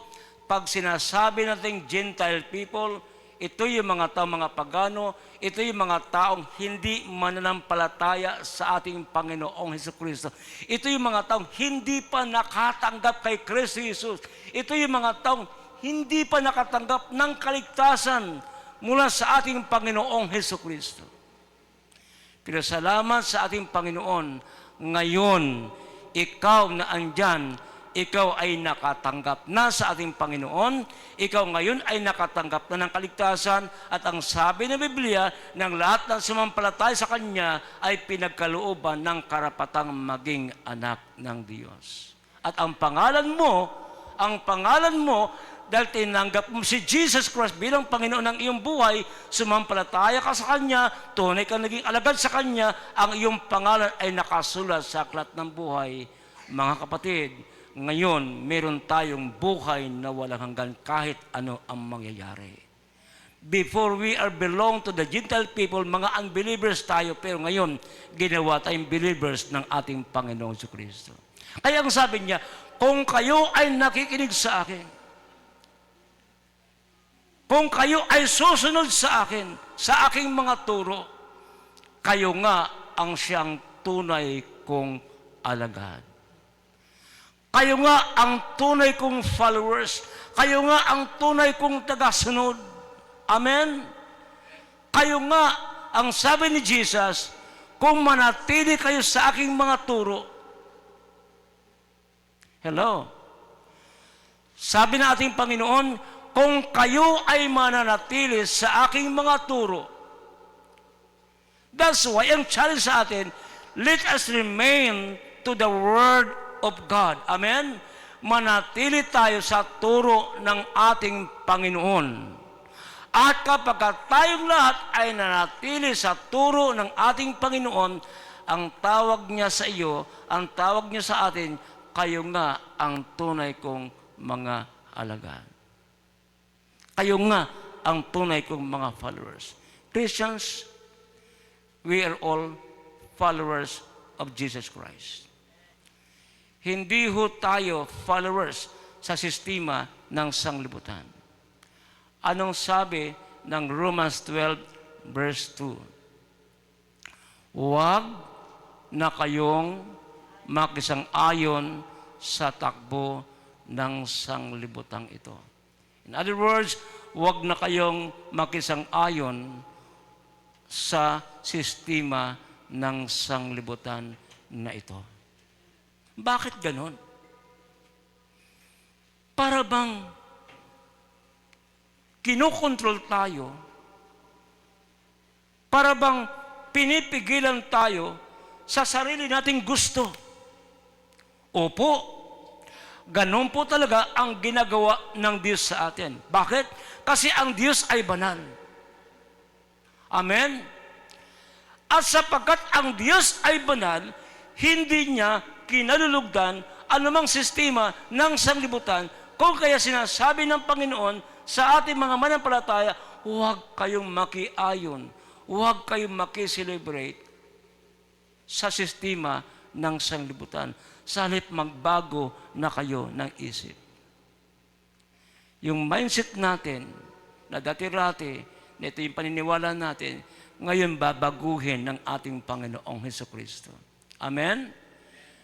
pag sinasabi natin Gentile people, ito yung mga taong mga pagano, ito yung mga taong hindi mananampalataya sa ating Panginoong Hesukristo. Ito yung mga taong hindi pa nakatanggap kay Kristo Jesus. Ito yung mga taong hindi pa nakatanggap ng kaligtasan mula sa ating Panginoong Hesukristo. Pero salamat sa ating Panginoon, ngayon, ikaw na andyan, ikaw ay nakatanggap na sa ating Panginoon, ikaw ngayon ay nakatanggap na ng kaligtasan, at ang sabi ng Biblia, ng lahat ng sumampalataya sa Kanya ay pinagkalooban ng karapatang maging anak ng Diyos. At ang pangalan mo, dahil tinanggap mo si Jesus Christ bilang Panginoon ng iyong buhay, sumampalataya ka sa Kanya, tunay kang naging alagad sa Kanya, ang iyong pangalan ay nakasulat sa aklat ng buhay. Mga kapatid, ngayon, meron tayong buhay na walang hanggan kahit ano ang mangyayari. Before we are belong to the Gentile people, mga unbelievers tayo, pero ngayon, ginawa tayong believers ng ating Panginoong Jesucristo. Kaya ang sabi niya, kung kayo ay nakikinig sa akin, kung kayo ay susunod sa akin, sa aking mga turo, kayo nga ang siyang tunay kong alagad. Kayo nga ang tunay kong followers. Kayo nga ang tunay kong tagasunod. Amen? Kayo nga ang sabi ni Jesus, kung manatili kayo sa aking mga turo. Hello? Sabi ng ating Panginoon, kung kayo ay mananatili sa aking mga turo. That's why ang challenge sa atin, let us remain to the Word of God. Amen? Manatili tayo sa turo ng ating Panginoon. At kapag tayong lahat ay nanatili sa turo ng ating Panginoon, ang tawag niya sa iyo, ang tawag niya sa atin, kayo nga ang tunay kong mga alagad. Kayo nga ang tunay kong mga followers. Christians, we are all followers of Jesus Christ. Hindi ho tayo followers sa sistema ng sanglibutan. Anong sabi ng Romans 12 verse 2? Huwag na kayong makisang-ayon sa takbo ng sanglibutang ito. In other words, huwag na kayong makisang-ayon sa sistema ng sanglibutan na ito. Bakit ganon? Para bang kinokontrol tayo? Para bang pinipigilan tayo sa sarili nating gusto? Opo, ganon po talaga ang ginagawa ng Diyos sa atin. Bakit? Kasi ang Diyos ay banal. Amen? At sapagkat ang Diyos ay banal, hindi niya kinalulugdan anumang sistema ng sanglibutan, kung kaya sinasabi ng Panginoon sa ating mga manampalataya, huwag kayong makiayon, huwag kayong makiselebrate sa sistema ng sanglibutan. Sa halip magbago na kayo ng isip. Yung mindset natin, na dati-rati, na ito yung paniniwala natin, ngayon babaguhin ng ating Panginoong Hesukristo. Amen?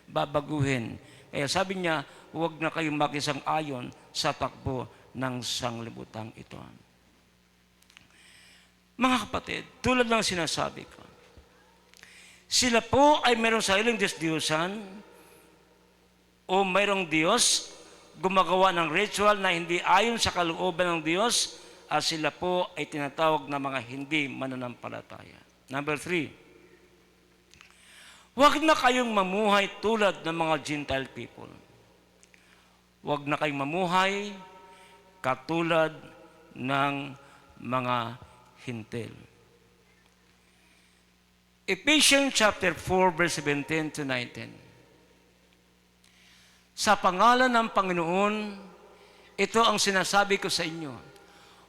Babaguhin. Kaya sabi niya, huwag na kayong makisang-ayon sa takbo ng sanglibutang ito. Mga kapatid, tulad ng sinasabi ko, sila po ay mayroong sariling Diyos-Diyosan o mayroong Diyos gumagawa ng ritual na hindi ayon sa kalooban ng Diyos, at sila po ay tinatawag na mga hindi mananampalataya. Number 3, huwag na kayong mamuhay tulad ng mga Gentile people. Huwag na kayong mamuhay katulad ng mga Hintil. Ephesians chapter 4, verse 17 to 19. Sa pangalan ng Panginoon, ito ang sinasabi ko sa inyo.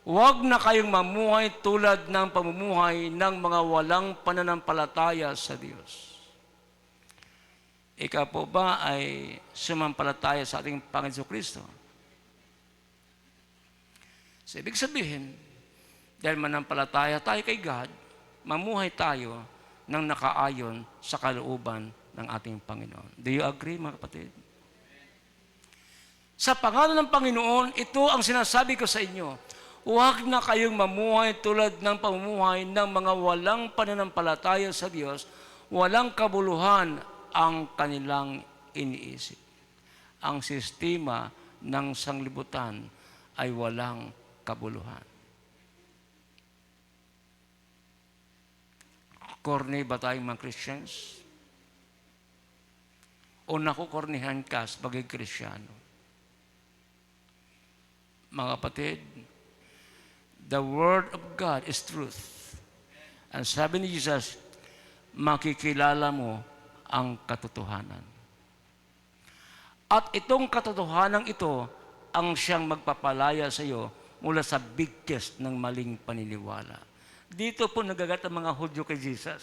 Huwag na kayong mamuhay tulad ng pamumuhay ng mga walang pananampalataya sa Diyos. Ikaw po ba ay sumampalataya sa ating Panginoon Kristo? So, ibig sabihin, Dahil manampalataya tayo kay God, mamuhay tayo ng nakaayon sa kalooban ng ating Panginoon. Do you agree, mga kapatid? Sa pangalan ng Panginoon, ito ang sinasabi ko sa inyo. Huwag na kayong mamuhay tulad ng pamumuhay ng mga walang pananampalataya sa Diyos, walang kabuluhan ang kanilang iniisip. Ang sistema ng sanglibutan ay walang kabuluhan. Korne ba tayong mga Christians? O nakukornihan ka sebagai Kristyano? Mga kapatid, the Word of God is truth. Ang sabi ni Jesus, makikilala mo ang katotohanan. At itong katotohanan ito ang siyang magpapalaya sa iyo mula sa biggest ng maling paniniwala. Dito po nagagat ang mga Hudyo kay Jesus.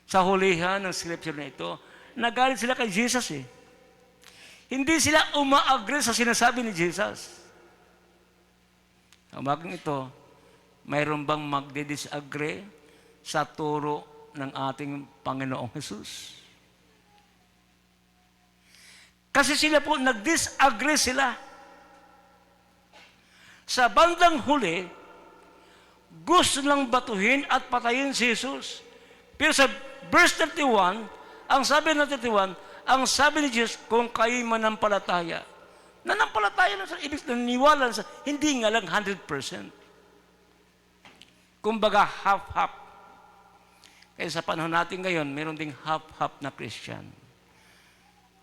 Sa hulihan ng scripture na ito, nagalit sila kay Jesus eh. Hindi sila uma-agree sa sinasabi ni Jesus. Sa umagang ito, mayroon bang magdi-disagree sa turo ng ating Panginoong Jesus? Kasi sila po, nag-disagree sila. Sa bandang huli, gusto lang batuhin at patayin si Jesus. Pero sa verse 31, ang sabi ng 31, ang sabi ni Jesus, kung kayo'y manampalataya. Nanampalataya lang sa ibig, naniniwala sa, hindi nga lang 100%. Kumbaga, half-half. Kaya sa panahon natin ngayon, meron ding half-half na Christian.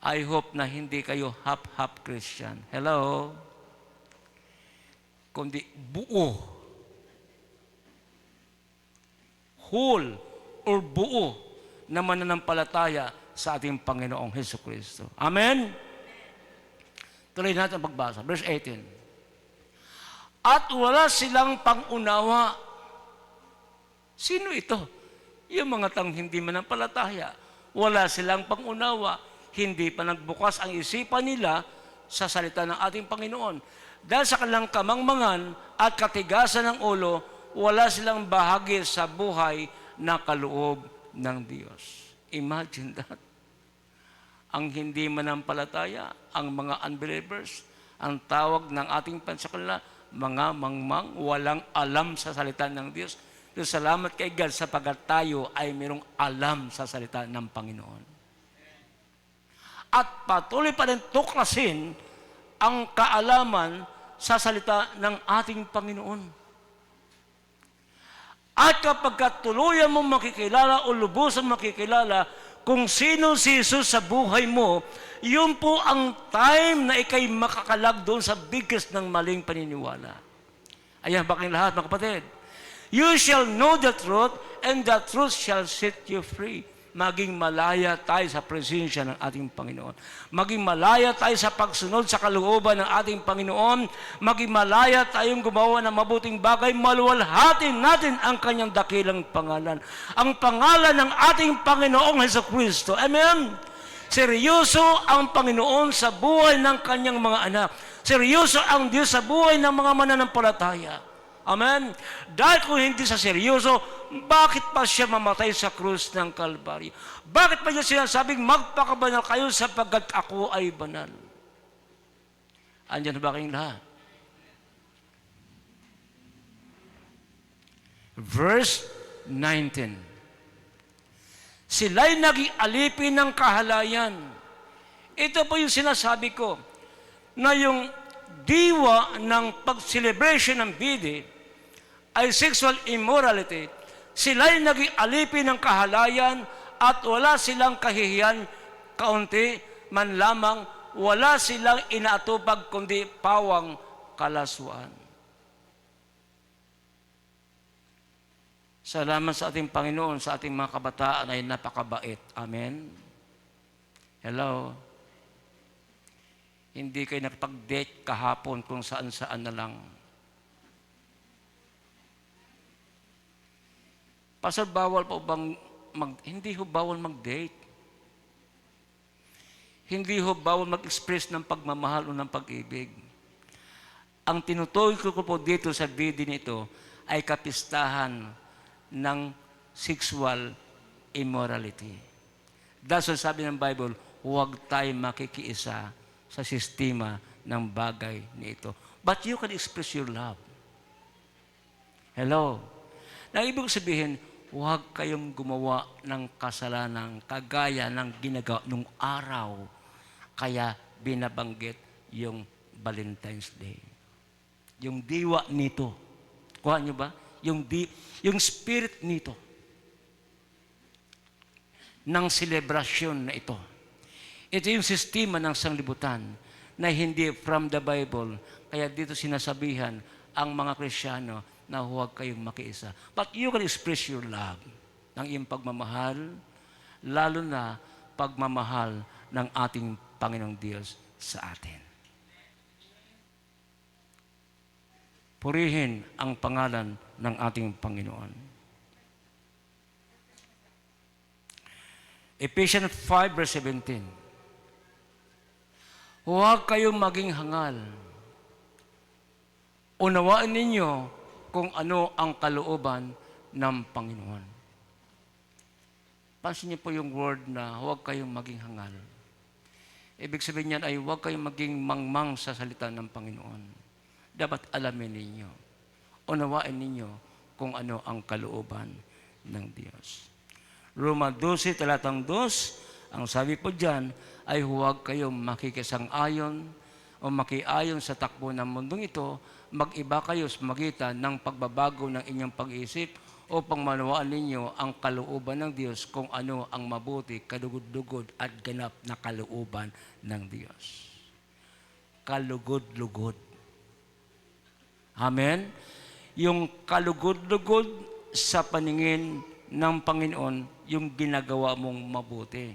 I hope na hindi kayo half-half Christian. Hello? Kundi buo. Whole or buo na mananampalataya sa ating Panginoong Hesukristo. Amen? Tuloy natin ang pagbasa. Verse 18. At wala silang pangunawa. Sino ito? Yung mga tang hindi manampalataya. Wala silang pangunawa. Hindi pa nagbukas ang isipan nila sa salita ng ating Panginoon. Dahil sa kanilang kamangmangan at katigasan ng ulo, wala silang bahagi sa buhay na kaloob ng Diyos. Imagine that. Ang hindi manampalataya, ang mga unbelievers, ang tawag ng ating pansakanla, mga mangmang, walang alam sa salita ng Diyos. So, salamat kay God sapagat tayo ay mayroong alam sa salita ng Panginoon. At patuloy pa rin tuklasin ang kaalaman sa salita ng ating Panginoon. At kapag tuluyan mong makikilala o lubusan makikilala kung sino si Jesus sa buhay mo, yun po ang time na ikay makakalag doon sa biggest ng maling paniniwala. Ayan, baking lahat, mga kapatid. You shall know the truth, and the truth shall set you free. Maging malaya tayo sa presensya ng ating Panginoon. Maging malaya tayo sa pagsunod sa kalooban ng ating Panginoon. Maging malaya tayong gumawa ng mabuting bagay. Maluwalhatin natin ang kanyang dakilang pangalan. Ang pangalan ng ating Panginoong Hesukristo. Amen? Seryoso ang Panginoon sa buhay ng kanyang mga anak. Seryoso ang Diyos sa buhay ng mga mananampalataya. Amen? Dahil kung hindi sa seryoso, bakit pa siya mamatay sa krus ng Kalbaryo? Bakit pa niya sinasabing, magpakabanal kayo sapagkat ako ay banal? Andyan ba kayong lahat? Verse 19. Sila'y naging alipin ng kahalayan. Ito po yung sinasabi ko, na yung diwa ng pag-celebration ng bidi ay sexual immorality. Sila'y naging alipin ng kahalayan at wala silang kahihiyan kaunti man lamang, wala silang inaatupag kundi pawang kalaswaan. Salamat sa ating Panginoon, sa ating mga kabataan ay napakabait. Amen? Hello? Hindi kayo nakipag-date kahapon kung saan-saan na lang. Pastor, bawal pa bang hindi ho bawal mag-date. Hindi ho bawal mag-express ng pagmamahal o ng pag-ibig. Ang tinutukoy ko po dito sa video nito ay kapistahan ng sexual immorality. That's why sabi ng Bible, huwag tayo makikiisa sa sistema ng bagay nito. But you can express your love. Hello? Na ibig sabihin, huwag kayong gumawa ng kasalanan kagaya ng ginagawa nung araw. Kaya binabanggit yung Valentine's Day. Yung diwa nito. Kuha nyo ba? Yung spirit nito. Ng selebrasyon na ito. Ito yung sistema ng sanglibutan na hindi from the Bible. Kaya dito sinasabihan ang mga Kristiyano na huwag kayong makiisa. But you can express your love ng iyong pagmamahal, lalo na pagmamahal ng ating Panginoong Diyos sa atin. Purihin ang pangalan ng ating Panginoon. Ephesians 5 verse 17. Huwag kayong maging hangal. Unawaan ninyo kung ano ang kalooban ng Panginoon. Pansin niyo po yung word na huwag kayong maging hangal. Ibig sabihin niyan ay huwag kayong maging mangmang sa salita ng Panginoon. Dapat alamin ninyo. Unawain ninyo kung ano ang kalooban ng Diyos. Roma 12, talatang 2, ang sabi po dyan ay huwag kayong makikisang-ayon o makiayon sa takbo ng mundong ito, mag-iba kayo sa magitan ng pagbabago ng inyong pag-iisip upang manawaan ninyo ang kalooban ng Diyos kung ano ang mabuti, kalugod-lugod at ganap na kalooban ng Diyos. Kalugod-lugod. Amen? Yung kalugod-lugod sa paningin ng Panginoon, yung ginagawa mong mabuti.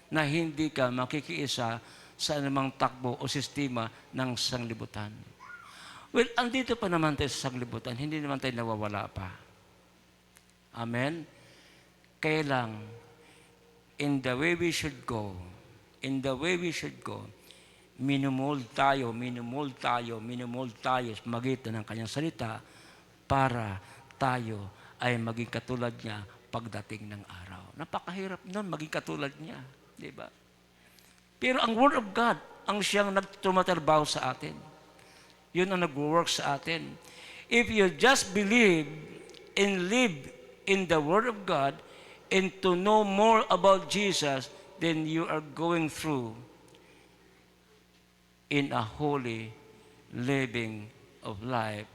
Na hindi ka makikiisa sa anumang takbo o sistema ng sanglibutan. Well, andito pa naman tayo sa sanglibutan, hindi naman tayo nawawala pa. Amen? Kaya lang, in the way we should go, minumol tayo sa magitan ng kanyang salita para tayo ay maging katulad niya pagdating ng araw. Napakahirap nun maging katulad niya. Di ba? Pero ang Word of God, ang siyang nagtumatrabaho sa atin. Yun ang nag-work sa atin. If you just believe and live in the Word of God and to know more about Jesus, then you are going through in a holy living of life.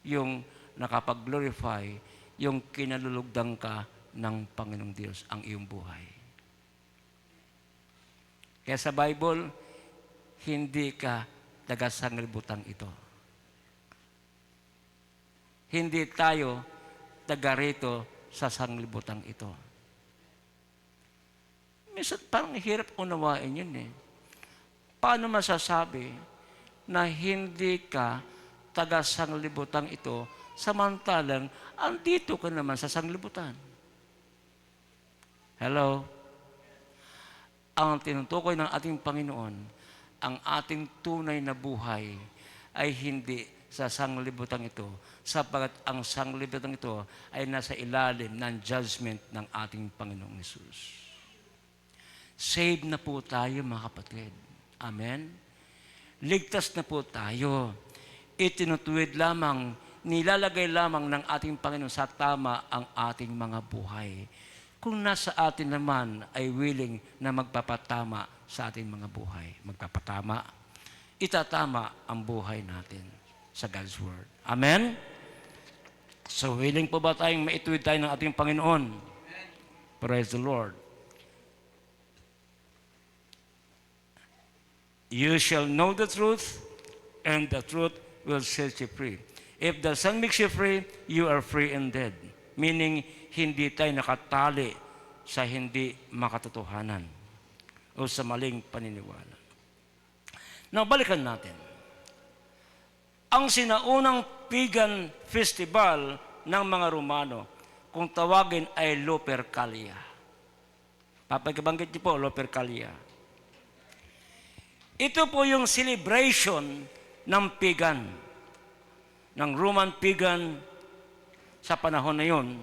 Yung nakapag-glorify, yung kinalulugdan ka ng Panginoong Diyos ang iyong buhay. Kaya sa Bible, hindi ka taga-sanglibutan ito. Hindi tayo taga rito sa sanglibutan ito. Minsan parang hirap unawain yun eh. Paano masasabi na hindi ka taga-sanglibutan ito samantalang andito ka naman sa sanglibutan? Hello? Ang tinutukoy ng ating Panginoon, ang ating tunay na buhay ay hindi sa sanglibutan ito, sapagat ang sanglibutan ito ay nasa ilalim ng judgment ng ating Panginoong Hesus. Saved na po tayo, mga kapatid. Amen? Ligtas na po tayo. Itinutuwid lamang, nilalagay lamang ng ating Panginoon sa tama ang ating mga buhay. Kung nasa atin naman ay willing na magpapatama sa ating mga buhay, magpapatama, itatama ang buhay natin sa God's Word. Amen? So, willing po ba tayong maituwid tayo ng ating Panginoon? Praise the Lord. You shall know the truth, and the truth will set you free. If the Son makes you free, you are free indeed. Meaning, hindi tayo nakatali sa hindi makatotohanan o sa maling paniniwala. Now, balikan natin. Ang sinaunang pagan festival ng mga Romano, kung tawagin ay Lupercalia. Papagbanggit niyo po, Lupercalia. Ito po yung celebration ng pagan, ng Roman pagan sa panahon na yon,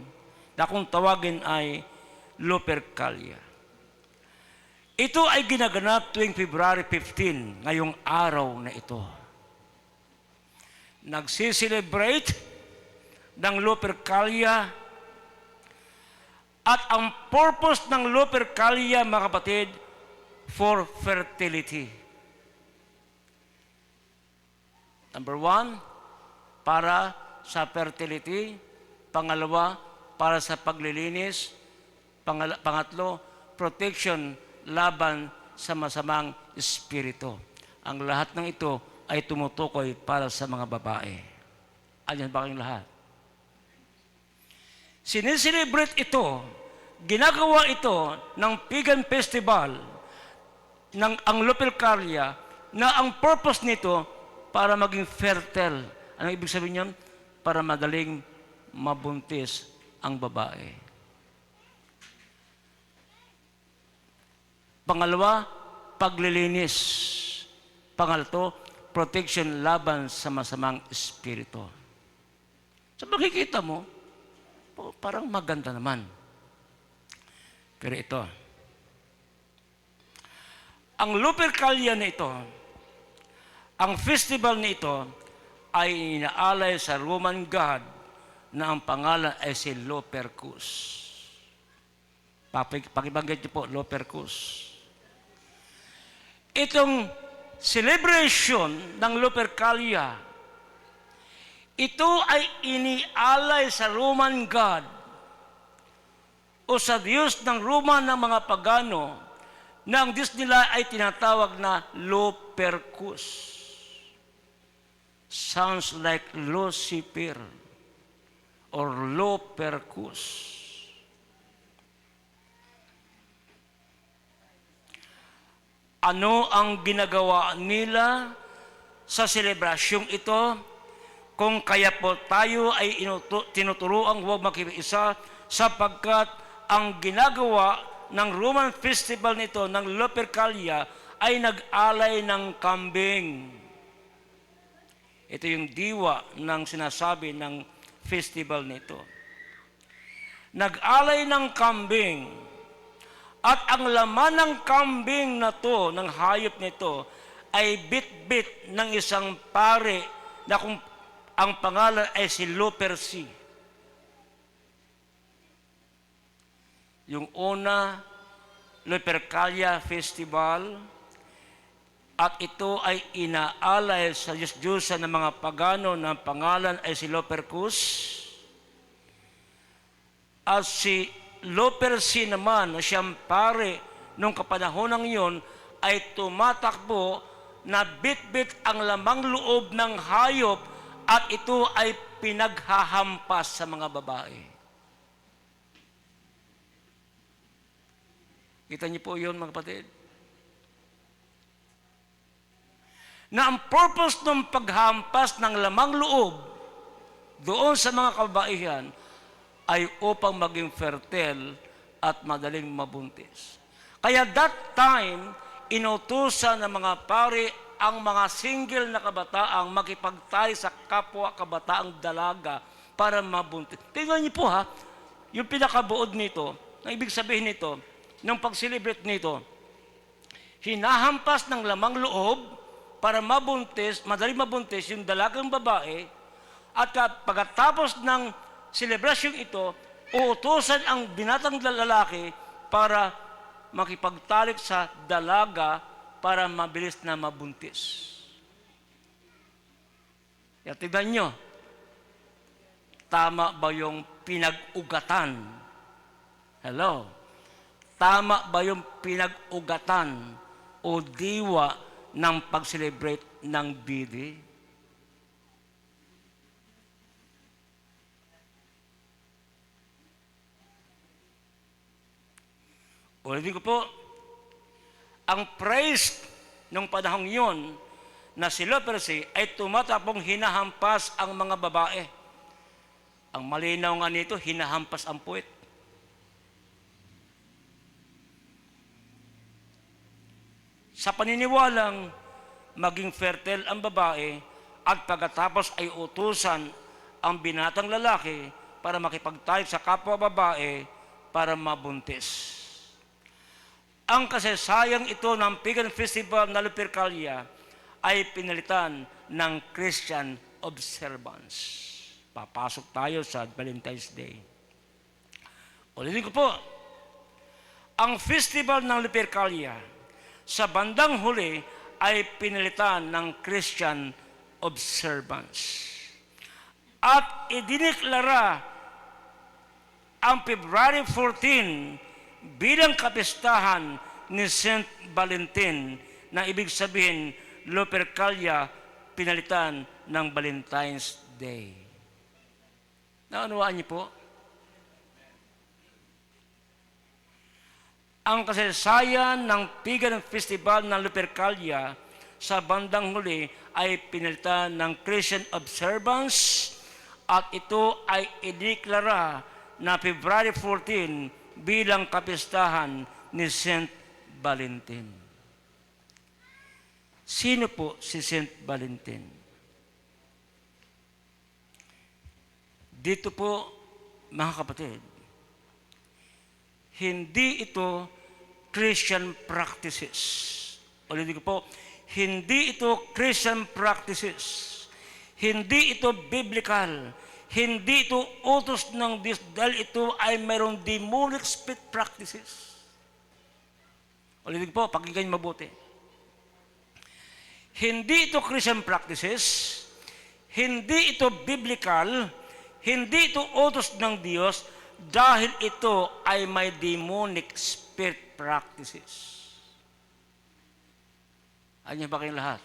na kung tawagin ay Lupercalia. Ito ay ginaganap tuwing February 15, ngayong araw na ito. Nagsiselebrate ng Lupercalia, at ang purpose ng Lupercalia, mga kapatid, for fertility. Number 1, para sa fertility. Pangalawa, para sa paglilinis. Pangatlo, protection laban sa masamang espiritu. Ang lahat ng ito ay tumutukoy para sa mga babae. Ayan ba kayong lahat? Sineselebrate ito, ginagawa ito ng pagan festival ng ang Lupercalia, na ang purpose nito para maging fertile. Anong ibig sabihin niyan? Para madaling mabuntis ang babae. Pangalawa, paglilinis. Pangatlo, protection laban sa masamang espiritu. So makikita mo, parang maganda naman. Pero ito, ang Lupercalia na ito, ang festival na ito, ay inaalay sa Roman god na ang pangalan ay si Lupercus. Pakibanggit niyo po, Lupercus. Itong celebration ng Lupercalia, ito ay inialay sa Roman god o sa Diyos ng Roma ng mga pagano, na ang Diyos nila ay tinatawag na Lupercus. Sounds like Lucifer or Lupercus. Ano ang ginagawa nila sa selebrasyong ito? Kung kaya po tayo ay tinuturuang huwag makiisa, sapagkat ang ginagawa ng Roman festival nito, ng Lupercalia, ay nag-alay ng kambing. Ito yung diwa ng sinasabi ng festival nito. Nag-alay ng kambing, at ang laman ng kambing na to, ng hayop nito, ay bit-bit ng isang pare na kung ang pangalan ay si Luperci. Yung una, Lupercalia Festival, at ito ay inaalay sa Diyos-Diyosan ng mga pagano na pangalan ay si Lupercus. At si Luperci naman, na siyang pare nung kapanahonang iyon, ay tumatakbo na bit-bit ang lamang loob ng hayop, at ito ay pinaghahampas sa mga babae. Kita niyo po yun, mga kapatid? Na ang purpose ng paghampas ng lamang loob doon sa mga kababaihan ay upang maging fertile at madaling mabuntis. Kaya that time, inutusan ng mga pari ang mga single na kabataang makipagtay sa kapwa kabataang dalaga para mabuntis. Tingnan niyo po ha, yung pinakabuod nito, ang ibig sabihin nito, ng pag-celebrate nito, hinahampas ng lamang loob para mabuntis, madaling mabuntis yung dalagang babae, at pagkatapos ng selebrasyong ito, uutusan ang binatang lalaki para makipagtalik sa dalaga para mabilis na mabuntis. Kaya tignan nyo, tama ba yung pinag-ugatan? Hello? Tama ba yung pinag-ugatan o diwa ng pag-celebrate ng bidi? Ulitin ko po, ang priest ng panahong yun na si Luperci ay tumatapong hinahampas ang mga babae. Ang malinaw nga nito, hinahampas ang puwet. Sa paniniwalang maging fertile ang babae at pagkatapos ay utusan ang binatang lalaki para makipagtayog sa kapwa babae para mabuntis. Ang kasaysayan ito ng pagan festival na Lupercalia ay pinalitan ng Christian observance. Papasok tayo sa Valentine's Day. Ulitin ko po, ang festival ng Lupercalia sa bandang huli ay pinalitan ng Christian observance. At idineklara ang February 14 bilang kapistahan ni Saint Valentin na ibig sabihin Lupercalia pinalitan ng Valentine's Day. Naunawaan niyo po? Ang kasaysayan ng pagan festival ng Lupercalia sa bandang huli ay pinalitan ng Christian observance at ito ay ideklara na February 14 bilang kapistahan ni Saint Valentin. Sino po si Saint Valentin? Dito po, mga kapatid, hindi ito Christian practices. Ulitin ko po, hindi ito Christian practices. Hindi ito biblical. Hindi ito utos ng Diyos dahil ito ay mayroong demonic spirit practices. Ulitin ko po, pakinggan niyo mabuti. Hindi ito Christian practices. Hindi ito biblical. Hindi ito utos ng Diyos dahil ito ay may demonic spirit practices. Ano ba kayong lahat?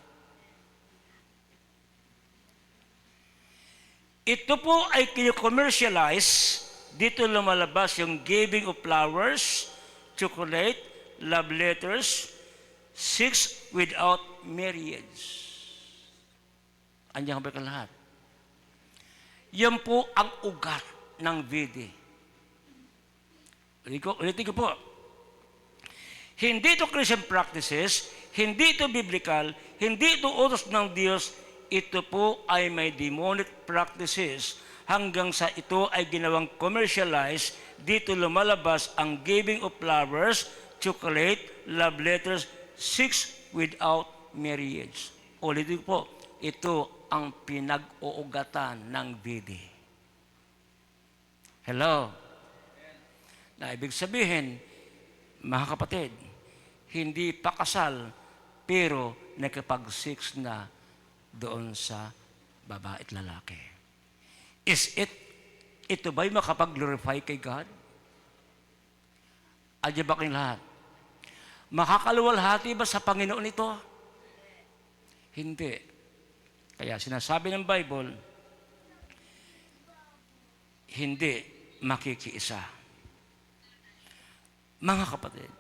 Ito po ay kino-commercialize. Dito lumalabas yung giving of flowers, chocolate, love letters, sex without marriage. Andiyan ba kayong lahat? Yan po ang ugat ng VD. Ulitin ko po. Hindi ito Christian practices, hindi ito biblical, hindi ito utos ng Diyos, ito po ay may demonic practices hanggang sa ito ay ginawang commercialized. Dito lumalabas ang giving of flowers, chocolate, love letters, sex without marriage. Ulitin po, ito ang pinag-uugatan ng VD. Hello? Na ibig sabihin, mga kapatid, hindi pa kasal, pero nakapag-sex na doon sa babae at lalaki. Ito ba'y makapag-glorify kay God? Adya ba kayong lahat? Makakaluwalhati ba sa Panginoon ito? Hindi. Kaya sinasabi ng Bible, hindi makikiisa. Mga kapatid,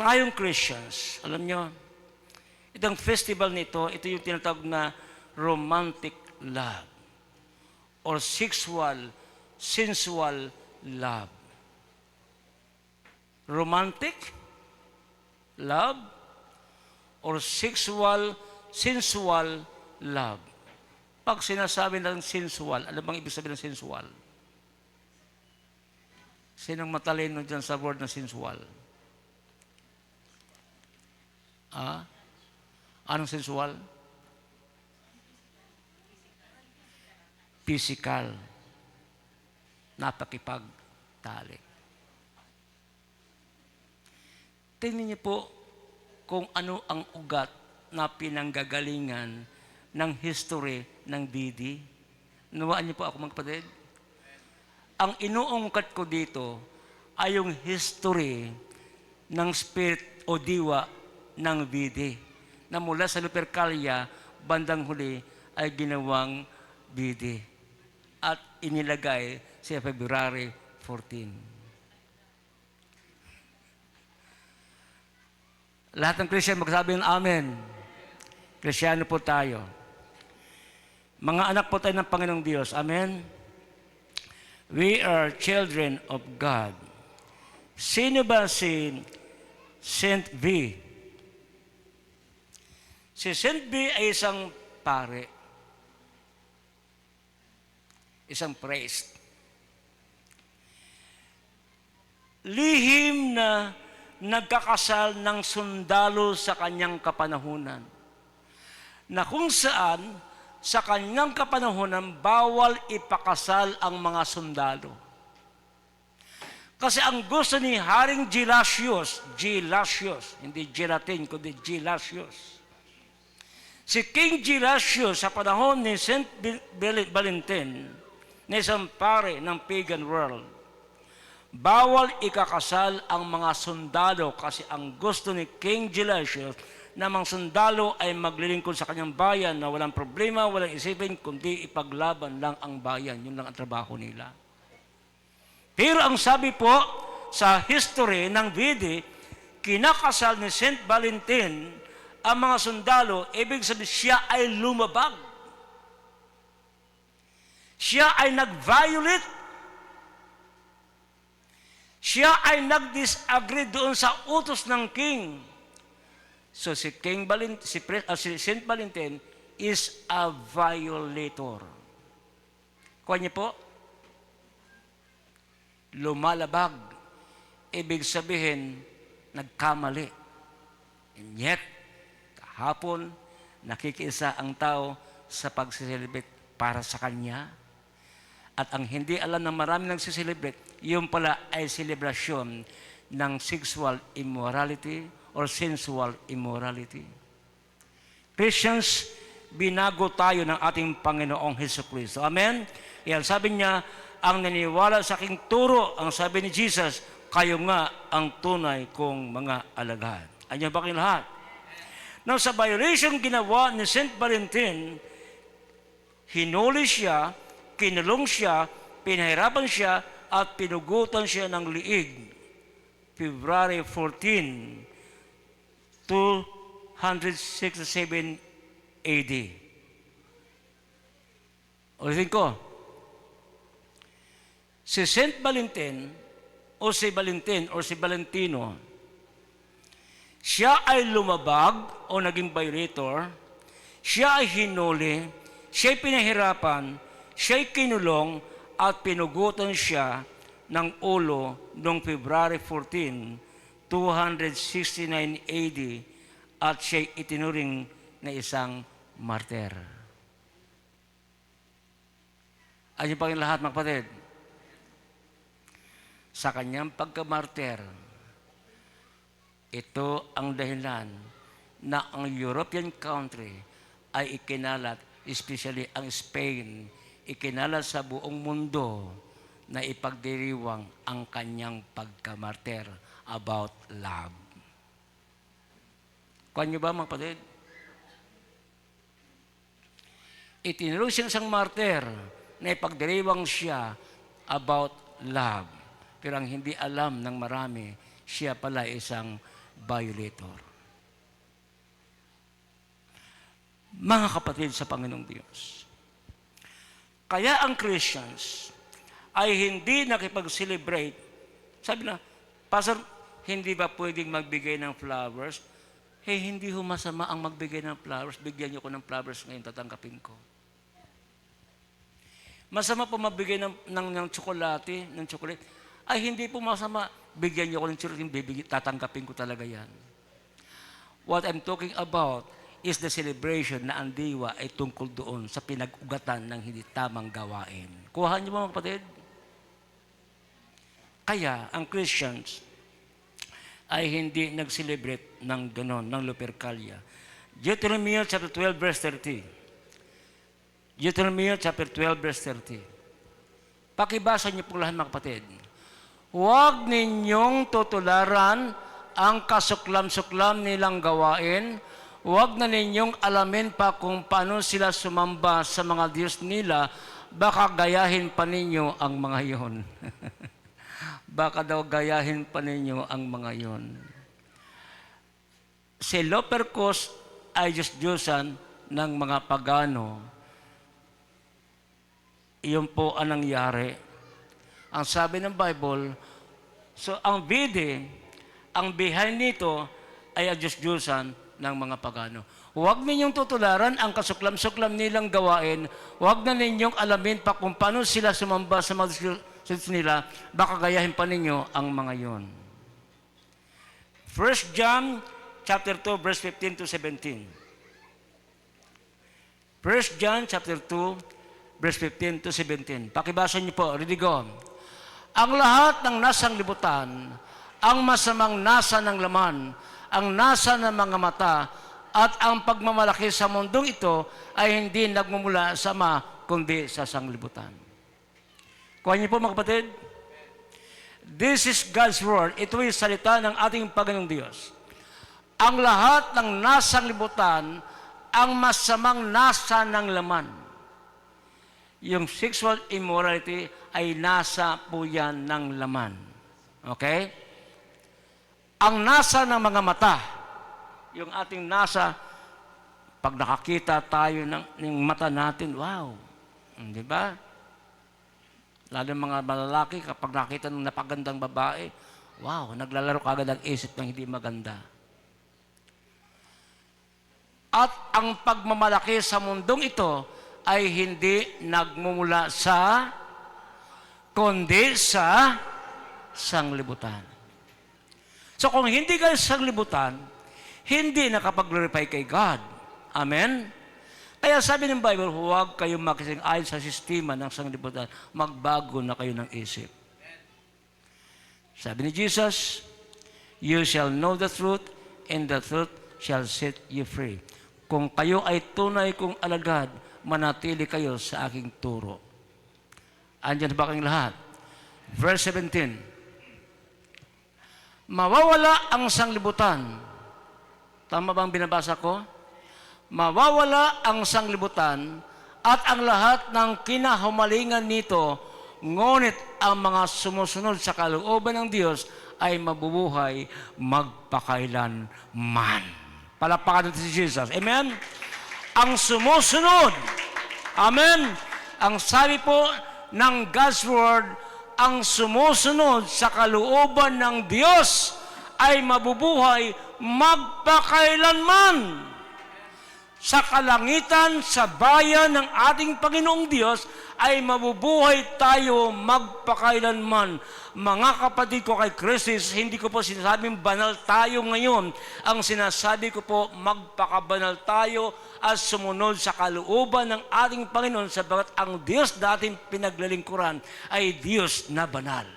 tayong Christians, alam nyo, itong festival nito, ito yung tinatawag na romantic love or sexual, sensual love. Romantic love or sexual, sensual love. Pag sinasabi ng sensual, ano bang ibig sabihin ng sensual? Sinong matalino dyan sa word na sensual? Anong sensual? Physical. Napakipagtalik. Tingnan niyo po kung ano ang ugat na pinanggagalingan ng history ng BD. Nawaan niyo po ako, mga kapatid? Ang inuungkat ko dito ay yung history ng spirit o diwa ng BD na mula sa Lupercalia, bandang huli ay ginawang BD at inilagay sa February 14. Lahat ng Christian magsabi ng Amen. Kristyano po tayo. Mga anak po tayo ng Panginoong Diyos. Amen. We are children of God. Sino ba si Saint V? Si Saint V ay isang pare. isang priest. Lihim na nagkakasal ng sundalo sa kanyang kapanahunan, na kung saan sa kanyang kapanahunan bawal ipakasal ang mga sundalo. Kasi ang gusto ni Haring Gelasius, hindi Gelatin, kundi Gelasius. Si King Gelasius sa panahon ni Saint Valentin, na isang pare ng pagan world, bawal ikakasal ang mga sundalo kasi ang gusto ni King Gelasius na mga sundalo ay maglilingkod sa kanyang bayan na walang problema, walang isipin, kundi ipaglaban lang ang bayan. Yun lang ang trabaho nila. Pero ang sabi po sa history ng Vede, kinakasal ni Saint Valentin ang mga sundalo, ibig sabihin siya ay lumabag. Siya ay nag-violate. Siya ay nag-disagree doon sa utos ng king. So si Saint Valentin is a violator. Kuha niyo po, lumalabag, ibig sabihin, nagkamali. And yet, kahapon, nakikiisa ang tao sa pag-celebrate para sa kanya. At ang hindi alam ng marami nagsiselebrate, yun pala ay selebrasyon ng sexual immorality or sensual immorality. Christians, binago tayo ng ating Panginoong Hesukristo. Amen? Yan, sabi niya, ang naniwala sa aking turo, ang sabi ni Jesus, kayo nga ang tunay kong mga alagad. Anyan ba kayong lahat? Now, sa violation ginawa ni Saint Valentin, hinuli siya, kinulong siya, pinahirapan siya, at pinugutan siya ng liig. February 14, 267 AD. Ulitin ko, si Saint Valentin o si Valentin o si Valentino, siya ay lumabag o naging violator, siya ay hinuli, siya ay pinahirapan, siya ay kinulong at pinugutan siya ng ulo noong February 14, 269 AD at siya ay itinuring na isang martyr. Ayun pa rin lahat, mga kapatid. Sa kanyang pagkamartir, ito ang dahilan na ang European country ay ikinalat, especially ang Spain, ikinalat sa buong mundo na ipagdiriwang ang kanyang pagkamartir about love. Kuha niyo ba, mga kapatid? Itinulong siya isang martir na ipagdiriwang siya about love. Pero ang hindi alam ng marami, siya pala isang violator. Mga kapatid sa Panginoong Diyos, kaya ang Christians ay hindi nakipag-celebrate. Sabi na, Pastor, hindi ba pwedeng magbigay ng flowers? Hindi ho masama ang magbigay ng flowers. Bigyan niyo ko ng flowers ngayon, tatanggapin ko. Masama po magbigay ng tsokolate, ng chocolate. Ay, hindi po masama. Bigyan niyo ko ng chocolate, tatanggapin ko talaga yan. What I'm talking about is the celebration na ang diwa ay tungkol doon sa pinag-ugatan ng hindi tamang gawain. Kuhaan niyo mga kapatid? Kaya, ang Christians ay hindi nag-celebrate ng ganon, ng Lupercalia. Deuteronomy chapter 12, verse 30. Deuteronomy chapter 12, verse 30. Pakibasa niyo po lahat, mga kapatid. Huwag ninyong tutularan ang kasuklam-suklam nilang gawain. Huwag na ninyong alamin pa kung paano sila sumamba sa mga Diyos nila. Baka gayahin pa ninyo ang mga iyon. Baka daw gayahin pa ninyo ang mga iyon. Si Lupercus ay Diyos-Diyosan ng mga pagano. Iyon po ang nangyari. Ang sabi ng Bible, so ang Vede, ang behind nito ay ang Diyos-Diyosan ng mga pagano. Huwag ninyong tutularan ang kasuklam-suklam nilang gawain. Huwag na ninyong alamin pa kung paano sila sumamba sa mga nila. Baka gayahin pa ninyo ang mga yon. 1 John chapter 2, verse 15 to 17. 1 John chapter 2, verse 15 to 17. Pakibasa niyo po, ready go. Ang lahat ng nasang libutan, ang masamang nasa ng laman, ang nasa ng mga mata, at ang pagmamalaki sa mundong ito ay hindi nagmumula sa Ama, kundi sa sanglibutan. Kuha niyo po mga kapatid. This is God's word. Ito ay salita ng ating Panginoong Diyos. Ang lahat ng nasang libutan, ang masamang nasa ng laman. Yung sexual immorality ay nasa po yan ng laman. Okay? Ang nasa ng mga mata, yung ating nasa, pag nakakita tayo ng mata natin, wow. Di ba? Lalo yung mga malalaki, kapag nakita ng napagandang babae, wow, naglalaro kagad ang isip ng hindi maganda. At ang pagmamalaki sa mundong ito ay hindi nagmumula sa, kundi sa sanglibutan. So kung hindi kayo sanglibutan, hindi nakapag-glorify kay God. Amen? Kaya sabi ng Bible, huwag kayong makising-ayon sa sistema ng sanglibutan. Magbago na kayo ng isip. Sabi ni Jesus, you shall know the truth, and the truth shall set you free. Kung kayo ay tunay kong alagad, manatili kayo sa aking turo. Andiyan ba kayong lahat? Verse 17. Mawawala ang sanglibutan. Tama bang binabasa ko? Mawawala ang sanglibutan at ang lahat ng kinahumalingan nito, ngunit ang mga sumusunod sa kalooban ng Diyos ay mabubuhay magpakailanman. Palakpakan natin si Jesus. Amen? Ang sumusunod. Amen? Ang sabi po ng God's Word, ang sumusunod sa kalooban ng Diyos ay mabubuhay magpakailanman. Sa kalangitan, sa bayan ng ating Panginoong Diyos, ay mabubuhay tayo magpakailanman. Mga kapatid ko kay Christ, hindi ko po sinasabing banal tayo ngayon. Ang sinasabi ko po, magpakabanal tayo at sumunod sa kalooban ng ating Panginoon, sabagat ang Diyos na ating pinaglalingkuran ay Diyos na banal.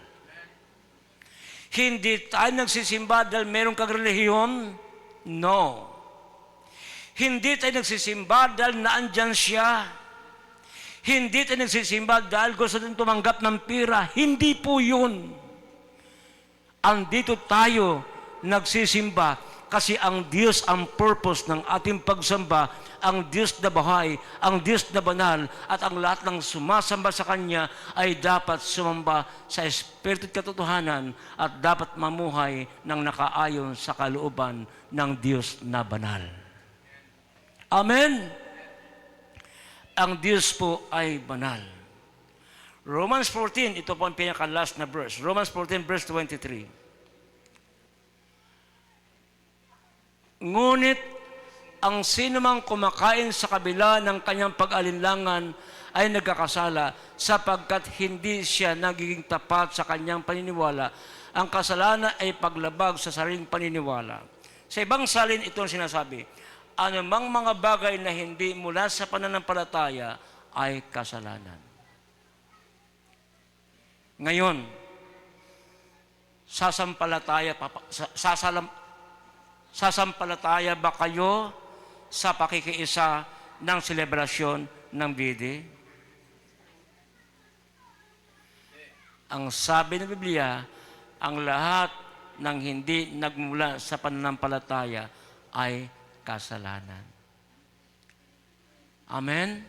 Hindi tayo nagsisimba dahil meron kang relihiyon? No. Hindi tayo nagsisimba dahil naandyan siya. Hindi tayo nagsisimba dahil gusto natin tumanggap ng pira. Hindi po yun. Andito tayo nagsisimba kasi ang Diyos ang purpose ng ating pagsamba, ang Diyos na buhay, ang Diyos na banal, at ang lahat ng sumasamba sa Kanya ay dapat sumamba sa Espiritu at katotohanan at dapat mamuhay ng nakaayon sa kalooban ng Diyos na banal. Amen? Ang Diyos po ay banal. Romans 14, ito po ang pinaka-last na verse. Romans 14, verse 23. Ngunit, ang sinumang kumakain sa kabila ng kanyang pag-alinlangan ay nagkakasala sapagkat hindi siya nagiging tapat sa kanyang paniniwala. Ang kasalanan ay paglabag sa sariling paniniwala. Sa ibang salin, ito ang sinasabi, anumang mga bagay na hindi mula sa pananampalataya ay kasalanan. Ngayon, sasampalataya ba kayo sa pakikiisa ng selebrasyon ng Bidi? Ang sabi ng Biblia, ang lahat ng hindi nagmula sa pananampalataya ay kasalanan. Amen?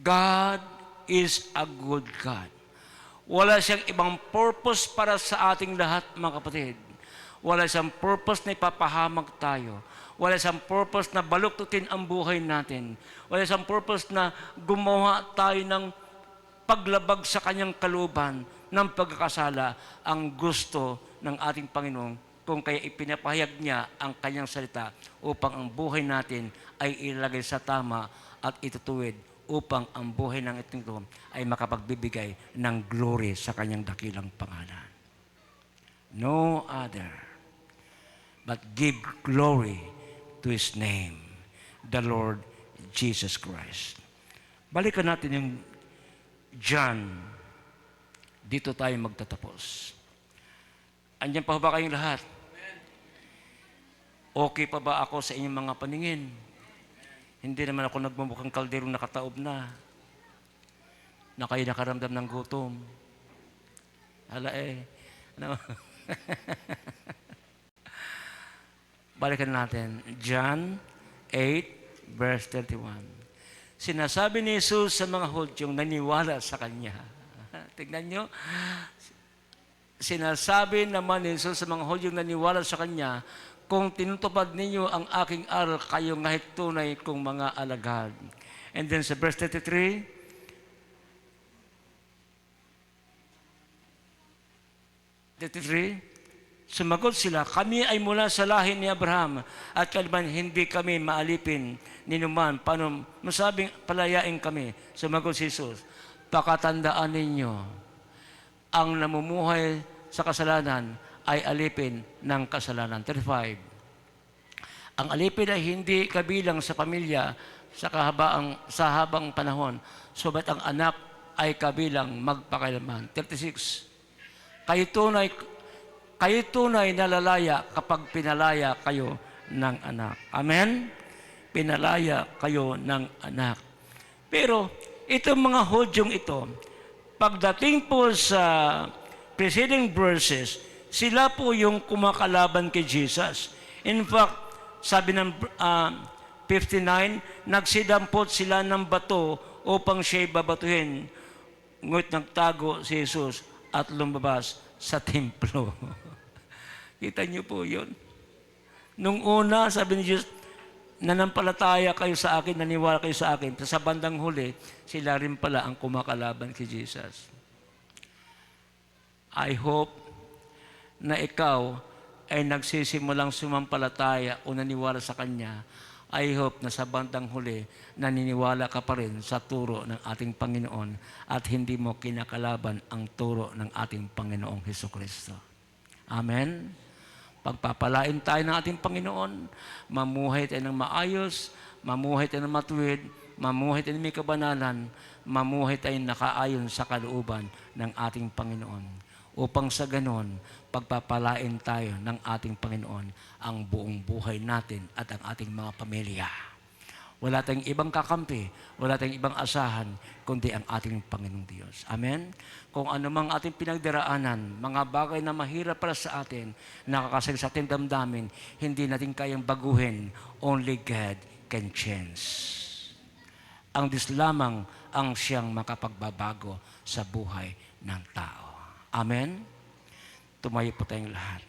God is a good God. Wala siyang ibang purpose para sa ating lahat, mga kapatid. Wala siyang purpose na ipapahamak tayo. Wala siyang purpose na baluktutin ang buhay natin. Wala siyang purpose na gumawa tayo ng paglabag sa kanyang kalooban ng pagkakasala. Ang gusto ng ating Panginoon, kung kaya ipinapahayag niya ang kanyang salita upang ang buhay natin ay ilagay sa tama at itutuwid upang ang buhay ng ito ay makapagbibigay ng glory sa kanyang dakilang pangalan. No other but give glory to His name, the Lord Jesus Christ. Balikan natin yung John. Dito tayo magtatapos. Andiyan pa ba kayong lahat? Okay pa ba ako sa inyong mga paningin? Hindi naman ako nagmumukhang kalderong nakataob na kayo nakaramdam ng gutom. Hala ano? Balikan natin. John 8, verse 31. Sinasabi ni Jesus sa mga Hudyong naniwala sa Kanya. Tignan nyo. Sinasabi naman ni Jesus sa mga Hudyong naniwala sa Kanya, kung tinutupad ninyo ang aking aral, kayo ngahit tunay kong mga alagad. And then sa verse 33, sumagot sila, kami ay mula sa lahi ni Abraham at kalman hindi kami maalipin ninuman. Paano masabing palayain kami? Sumagot si Jesus, pakatandaan ninyo, ang namumuhay sa kasalanan ay alipin ng kasalanan. 35. Ang alipin ay hindi kabilang sa pamilya sa habang panahon, subalit ang anak ay kabilang magpakailanman. 36. Kayo tunay na lalaya kapag pinalaya kayo ng anak. Amen? Pinalaya kayo ng anak. Pero itong mga Hudyong ito, pagdating po sa preceding verses, sila po yung kumakalaban kay Jesus. In fact, sabi ng 59, nagsidampot sila ng bato upang siya'y babatuhin. Ngunit nagtago si Jesus at lumabas sa templo. Kita niyo po yun. Nung una, sabi ni Jesus, nanampalataya kayo sa akin, naniwala kayo sa akin. Sa bandang huli, sila rin pala ang kumakalaban kay Jesus. I hope na ikaw ay nagsisimulang sumampalataya o naniwala sa Kanya. I hope na sa bandang huli, naniniwala ka pa rin sa turo ng ating Panginoon at hindi mo kinakalaban ang turo ng ating Panginoong Hesukristo. Amen? Pagpapalain tayo ng ating Panginoon, mamuhay tayo ng maayos, mamuhay tayo ng matuwid, mamuhay tayo ng may kabanalan, mamuhay tayo nakaayon sa kalooban ng ating Panginoon. Upang sa ganon, pagpapalain tayo ng ating Panginoon ang buong buhay natin at ang ating mga pamilya. Wala tayong ibang kakampi, wala tayong ibang asahan, kundi ang ating Panginoong Diyos. Amen? Kung ano mang ating pinagdaraanan, mga bagay na mahirap para sa atin, nakakasal sa ating damdamin, hindi natin kayang baguhin. Only God can change. Ang Diyos lamang ang siyang makapagbabago sa buhay ng tao. Amen? Tumayo po tayong lahat.